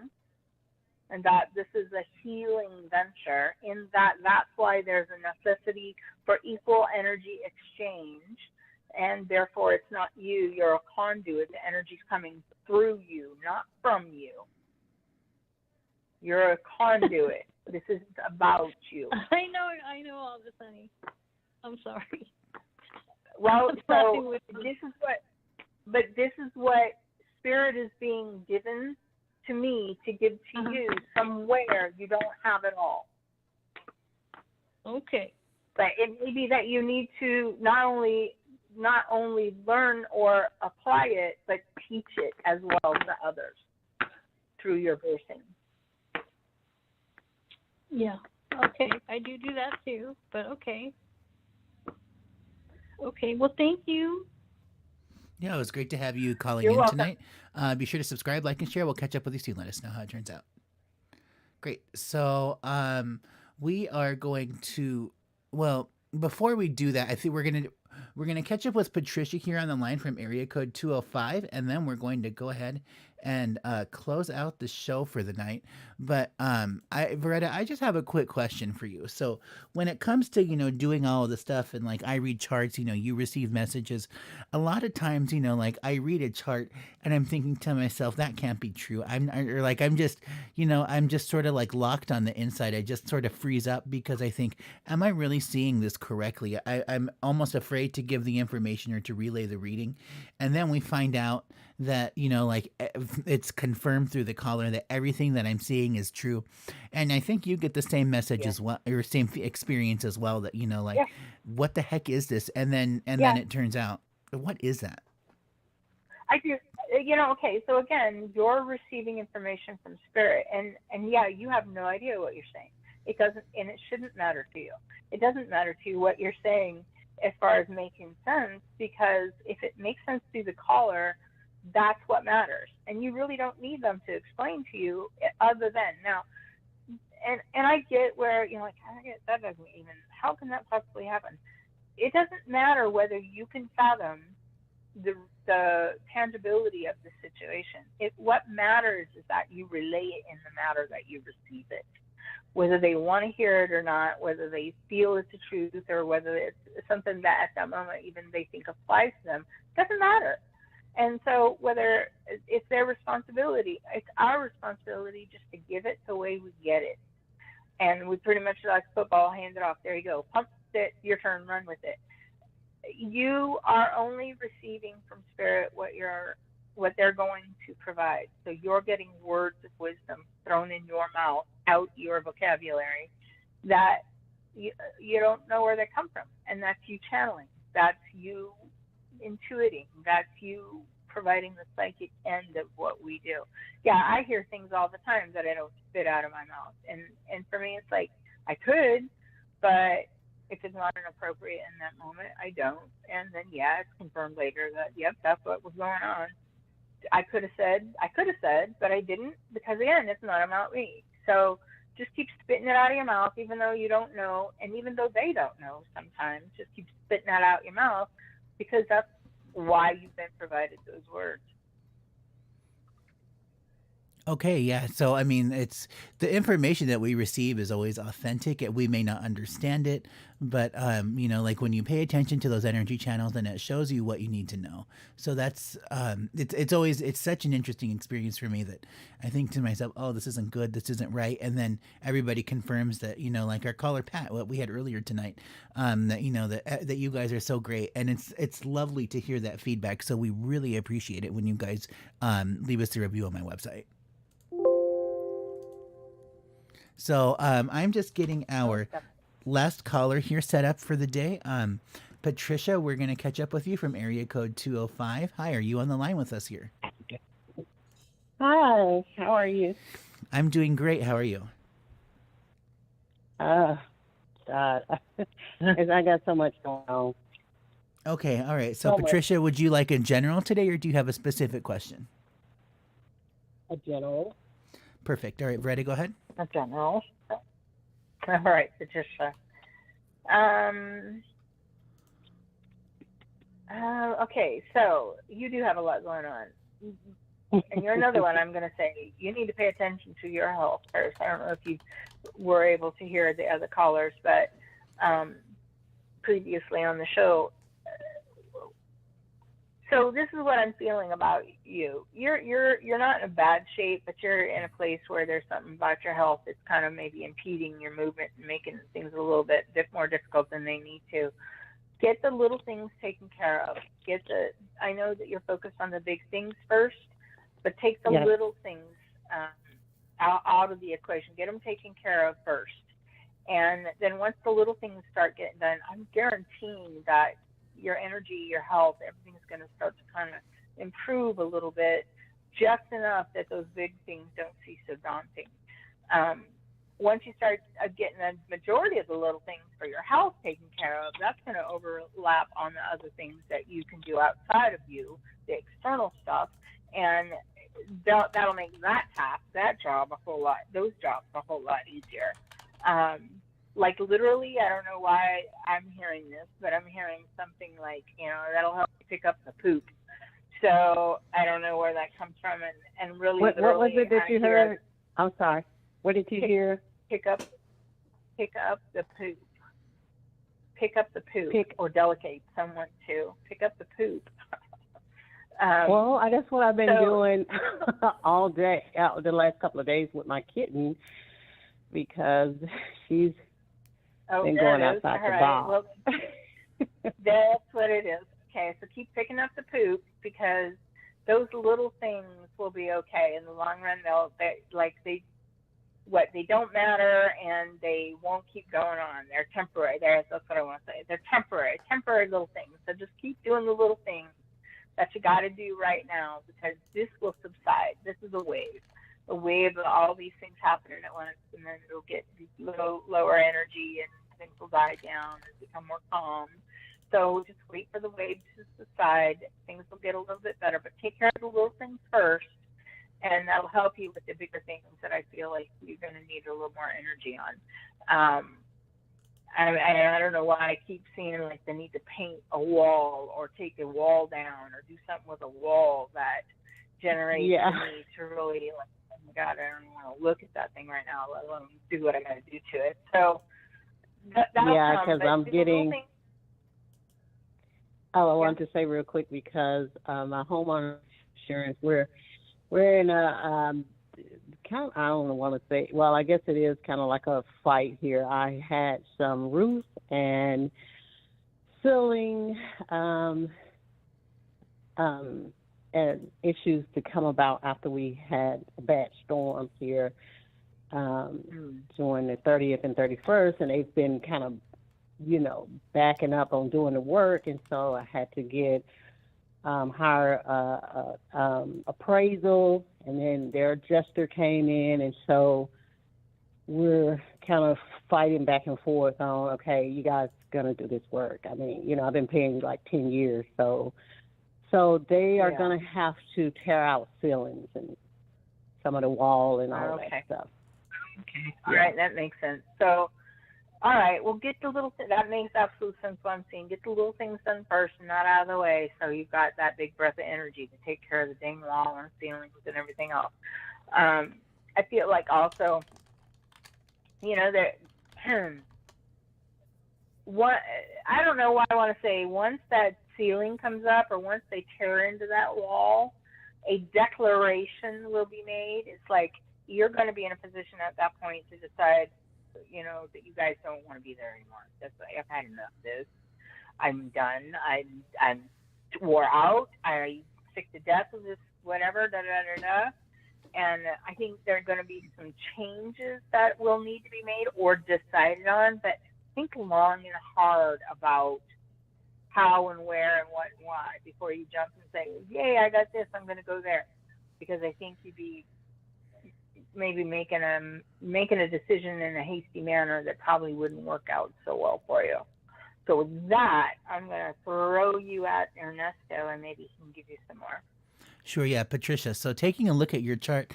and that this is a healing venture, in that that's why there's a necessity for equal energy exchange, and therefore it's not you, you're a conduit. The energy's coming through you, not from you. You're a conduit. This isn't about you. I know all this, honey. I'm sorry. Well, I'm so messing with you. this is what Spirit is being given to me to give to you somewhere. You don't have it all. Okay. But it may be that you need to not only learn or apply it, but teach it as well to others through your versing. Yeah. Okay. I do that too, but okay. Okay. Well, thank you. Yeah, it was great to have you calling You're in welcome. tonight. Be sure to subscribe, like, and share. We'll catch up with you soon. Let us know how it turns out. Great. So we are going to, well, before we do that, I think we're gonna catch up with Patricia here on the line from area code 205, and then we're going to go ahead and close out the show for the night. But Veretta, I just have a quick question for you. So when it comes to doing all of the stuff, and like I read charts, you receive messages. A lot of times, like I read a chart and I'm thinking to myself, that can't be true. I'm just sort of like locked on the inside. I just sort of freeze up because I think, am I really seeing this correctly? I'm almost afraid to give the information or to relay the reading. And then we find out that, it's confirmed through the caller that everything that I'm seeing is true. And I think you get the same message as well, or same experience as well, that, what the heck is this? And then it turns out, what is that? I do. Okay, so again, you're receiving information from Spirit, and yeah, you have no idea what you're saying. It doesn't, and it shouldn't matter to you. It doesn't matter to you what you're saying as far as making sense, because if it makes sense to the caller, that's what matters. And you really don't need them to explain to you other than now. And I get where that doesn't even, how can that possibly happen? It doesn't matter whether you can fathom the tangibility of the situation. What matters is that you relay it in the matter that you receive it. Whether they want to hear it or not, whether they feel it's the truth, or whether it's something that at that moment even they think applies to them, doesn't matter. And so whether it's their responsibility, it's our responsibility just to give it the way we get it. And we pretty much like football, hand it off. There you go. Pump it, your turn, run with it. You are only receiving from Spirit what they're going to provide. So you're getting words of wisdom thrown in your mouth, out your vocabulary, that you don't know where they come from. And that's you channeling. That's you intuiting. That's you providing the psychic end of what we do. Yeah, I hear things all the time that I don't spit out of my mouth. And for me, it's like, I could, but if it's not inappropriate in that moment, I don't. And then, yeah, it's confirmed later that, yep, that's what was going on. I could have said, but I didn't, because again, it's not about me. So just keep spitting it out of your mouth, even though you don't know, and even though they don't know sometimes, just keep spitting that out your mouth, because that's why you've been provided those words. Okay, yeah. So, I mean, it's the information that we receive is always authentic. We may not understand it, but, like when you pay attention to those energy channels, and it shows you what you need to know. So that's, it's such an interesting experience for me that I think to myself, oh, this isn't good, this isn't right. And then everybody confirms that, like our caller Pat, what we had earlier tonight, that you guys are so great. And it's lovely to hear that feedback. So we really appreciate it when you guys leave us a review on my website. So I'm just getting our last caller here set up for the day. Patricia, we're going to catch up with you from area code 205. Hi, are you on the line with us here? Hi, how are you? I'm doing great. How are you? God, I got so much going on. Okay, all right. So Patricia, would you like a general today, or do you have a specific question? A general. Perfect. All right, Veretta, go ahead. A general. All right, Patricia. Okay, so you do have a lot going on. And you're another one I'm going to say, you need to pay attention to your health first. I don't know if you were able to hear the other callers, but previously on the show. So this is what I'm feeling about you. You're not in a bad shape, but you're in a place where there's something about your health that's kind of maybe impeding your movement and making things a little bit more difficult than they need to. Get the little things taken care of. I know that you're focused on the big things first, but take the little things out of the equation. Get them taken care of first. And then once the little things start getting done, I'm guaranteeing that your energy, your health, everything's going to start to kind of improve a little bit, just enough that those big things don't seem so daunting. Once you start getting the majority of the little things for your health taken care of, that's going to overlap on the other things that you can do outside of you, the external stuff, and that'll make those jobs a whole lot easier. Like literally, I don't know why I'm hearing this, but I'm hearing something like, that'll help you pick up the poop. So I don't know where that comes from, and really, What was it that you heard? I'm sorry. What did you hear? Pick up the poop. Pick up the poop, or delegate someone to pick up the poop. Well, that's what I've been doing all day, the last couple of days with my kitten, because she's been going outside the box. Well, that's what it is. Okay, so keep picking up the poop, because those little things will be okay in the long run. They don't matter, and they won't keep going on. They're temporary. That's what I want to say. They're temporary little things. So just keep doing the little things that you got to do right now, because this will subside. This is a wave of all these things happening at once, and then it'll get lower energy, and things will die down and become more calm. So just wait for the wave to subside. Things will get a little bit better, but take care of the little things first, and that'll help you with the bigger things that I feel like you're going to need a little more energy on. I don't know why I keep seeing like the need to paint a wall or take a wall down or do something with a wall that generates the need to really, like, oh my God, I don't want to look at that thing right now, let alone do what I got to do to it. So because I'm getting. I wanted to say real quick, because my homeowner insurance, we're in a kind of, I don't want to say, well, I guess it is kind of like a fight here. I had some roof and ceiling and issues to come about after we had bad storms here during the 30th and 31st, and they've been kind of, backing up on doing the work, and so I had to get hire appraisal, and then their adjuster came in, and so we're kind of fighting back and forth on, okay, you guys gonna do this work. I mean, I've been paying like 10 years, so they are gonna have to tear out ceilings and some of the wall and all that stuff. Okay. All right, that makes sense. So, all right, well, get the little that makes absolute sense what I'm seeing. Get the little things done first and not out of the way, so you've got that big breath of energy to take care of the dang wall and ceilings and everything else. I feel like also, that I don't know why I want to say, once that ceiling comes up or once they tear into that wall, a declaration will be made. It's like you're going to be in a position at that point to decide, that you guys don't want to be there anymore. That's like, I've had enough of this. I'm done. I'm wore out. I'm sick to death of this, whatever, And I think there are going to be some changes that will need to be made or decided on, but think long and hard about how and where and what and why before you jump and say, yay, I got this, I'm going to go there. Because I think you'd be maybe making a decision in a hasty manner that probably wouldn't work out so well for you. So with that, I'm going to throw you at Ernesto, and maybe he can give you some more. Sure, yeah, Patricia. So taking a look at your chart,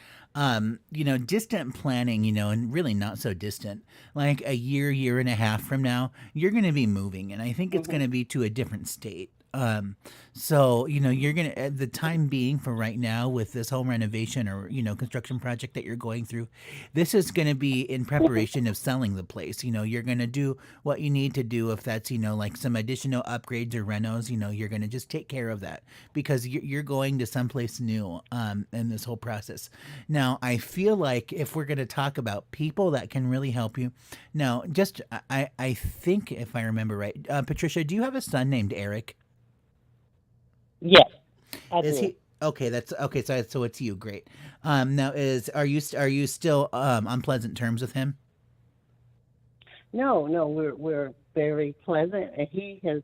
distant planning, and really not so distant, like a year, year and a half from now, you're going to be moving, and I think it's going Mhm. to be to a different state. So you're gonna at the time being for right now with this home renovation or construction project that you're going through, this is going to be in preparation of selling the place. You're going to do what you need to do if that's like some additional upgrades or renos. You're going to just take care of that because you're going to someplace new in this whole process. Now, I feel like if we're going to talk about people that can really help you, now, just I think if I remember right, Patricia, do you have a son named Eric? Yes, I Is do. he okay? That's okay. So it's you. Great. Now is are you still on pleasant terms with him? No, no, we're very pleasant, and he has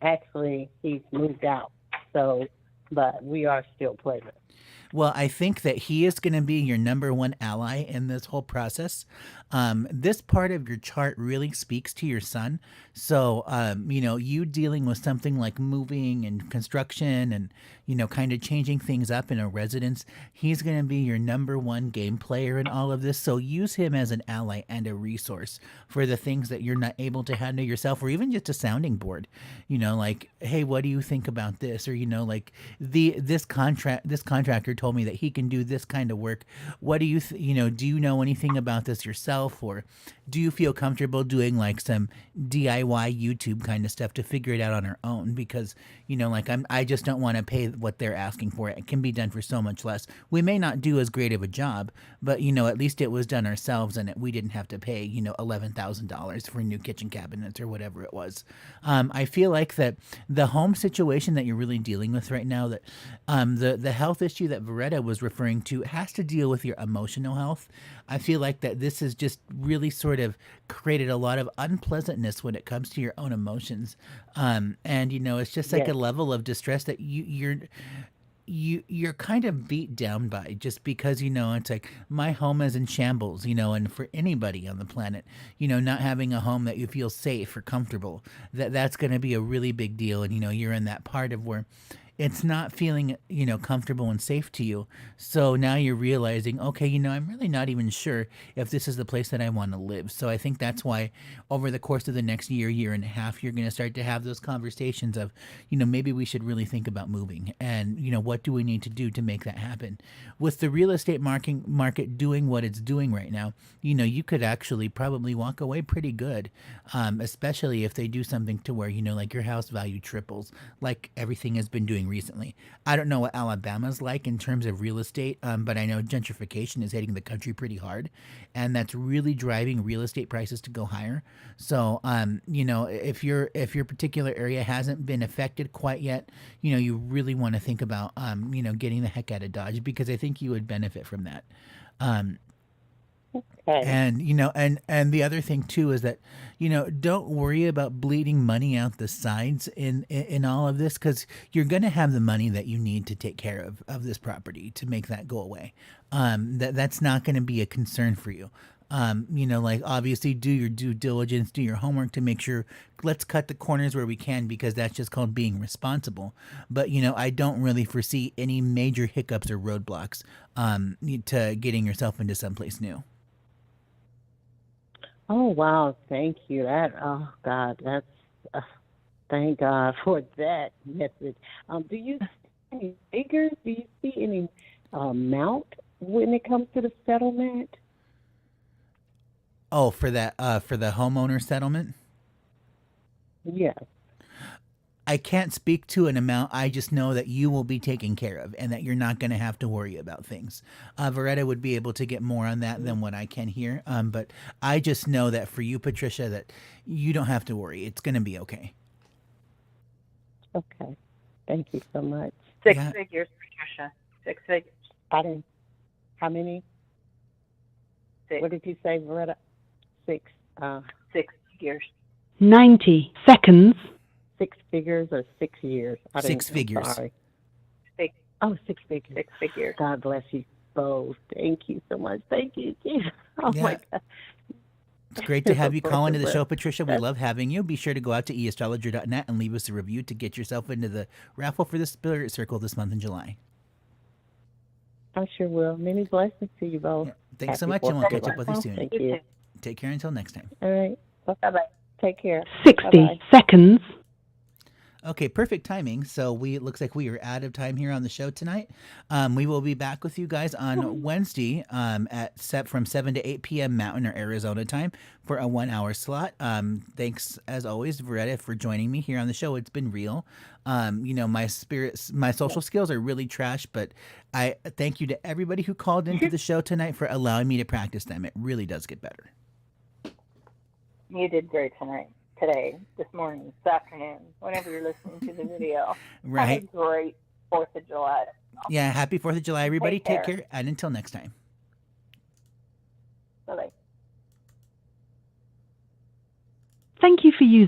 actually he's moved out. So, but we are still pleasant. Well, I think that he is going to be your number one ally in this whole process. This part of your chart really speaks to your son. So, you dealing with something like moving and construction and, kind of changing things up in a residence, he's going to be your number one game player in all of this. So, use him as an ally and a resource for the things that you're not able to handle yourself, or even just a sounding board. Like, hey, what do you think about this? Or, like this contractor told me that he can do this kind of work. What do you do you know anything about this yourself, or do you feel comfortable doing like some DIY YouTube kind of stuff to figure it out on our own? Because like I just don't want to pay what they're asking for. It can be done for so much less. We may not do as great of a job, but at least it was done ourselves, and we didn't have to pay $11,000 for new kitchen cabinets or whatever it was. I feel like that the home situation that you're really dealing with right now, that the health issue that Veretta was referring to, has to deal with your emotional health. I feel like that this has just really sort of created a lot of unpleasantness when it comes to your own emotions, and it's just like a Yes, level of distress that you're kind of beat down by, just because it's like my home is in shambles, and for anybody on the planet, not having a home that you feel safe or comfortable, that's going to be a really big deal. And you're in that part of where it's not feeling comfortable and safe to you. So now you're realizing, okay, I'm really not even sure if this is the place that I want to live. So I think that's why over the course of the next year, year and a half, you're going to start to have those conversations of, maybe we should really think about moving, and what do we need to do to make that happen. With the real estate market doing what it's doing right now, you could actually probably walk away pretty good, especially if they do something to where like your house value triples, like everything has been doing recently. I don't know what Alabama's like in terms of real estate, but I know gentrification is hitting the country pretty hard, and that's really driving real estate prices to go higher. So, if your particular area hasn't been affected quite yet, you really want to think about, getting the heck out of Dodge, because I think you would benefit from that. Um, okay. and and the other thing too is that don't worry about bleeding money out the sides in all of this, because you're going to have the money that you need to take care of this property to make that go away. That's not going to be a concern for you. Like, obviously do your due diligence, do your homework to make sure, let's cut the corners where we can, because that's just called being responsible. But I don't really foresee any major hiccups or roadblocks to getting yourself into someplace new. Oh wow, thank you. That oh God, that's uh, thank God for that message. Do you see any figures? Do you see any amount when it comes to the settlement? Oh, for the homeowner settlement? Yes. I can't speak to an amount. I just know that you will be taken care of, and that you're not going to have to worry about things. Veretta would be able to get more on that than what I can here. But I just know that for you, Patricia, that you don't have to worry. It's going to be okay. Okay. Thank you so much. Six Yeah. figures, Patricia. 6 figures. I didn't. How many? Six, What did you say, Veretta? Six. 6 figures. 90 seconds. 6 figures or 6 years? I didn't. Six I'm figures. sorry. Six, Oh, 6 figures. 6 figures. God bless you both. Thank you so much. Thank you, Jesus. Oh Yeah. my God. It's great to have you call into the Breath. show, Patricia. We That's love having you. Be sure to go out to eastrologer.net and leave us a review to get yourself into the raffle for the Spirit Circle this month in July. I sure will. Many blessings to you both. Yeah. Thanks so Happy much, and we'll 4th of catch up with you July. soon. Thank You you. too. Take care until next time. All right. Bye bye. Take care. 60 Bye-bye. seconds. Okay, perfect timing. So looks like we are out of time here on the show tonight. We will be back with you guys on Wednesday from 7 to 8 p.m. Mountain or Arizona time for a 1 hour slot. Thanks as always, Veretta, for joining me here on the show. It's been real. My social skills are really trash, but I thank you to everybody who called into the show tonight for allowing me to practice them. It really does get better. You did great today, this morning, this afternoon, whenever you're listening to the video. Right. Have a great 4th of July. Yeah, happy 4th of July, everybody. Take Take care, and until next time. Bye-bye. Thank you for using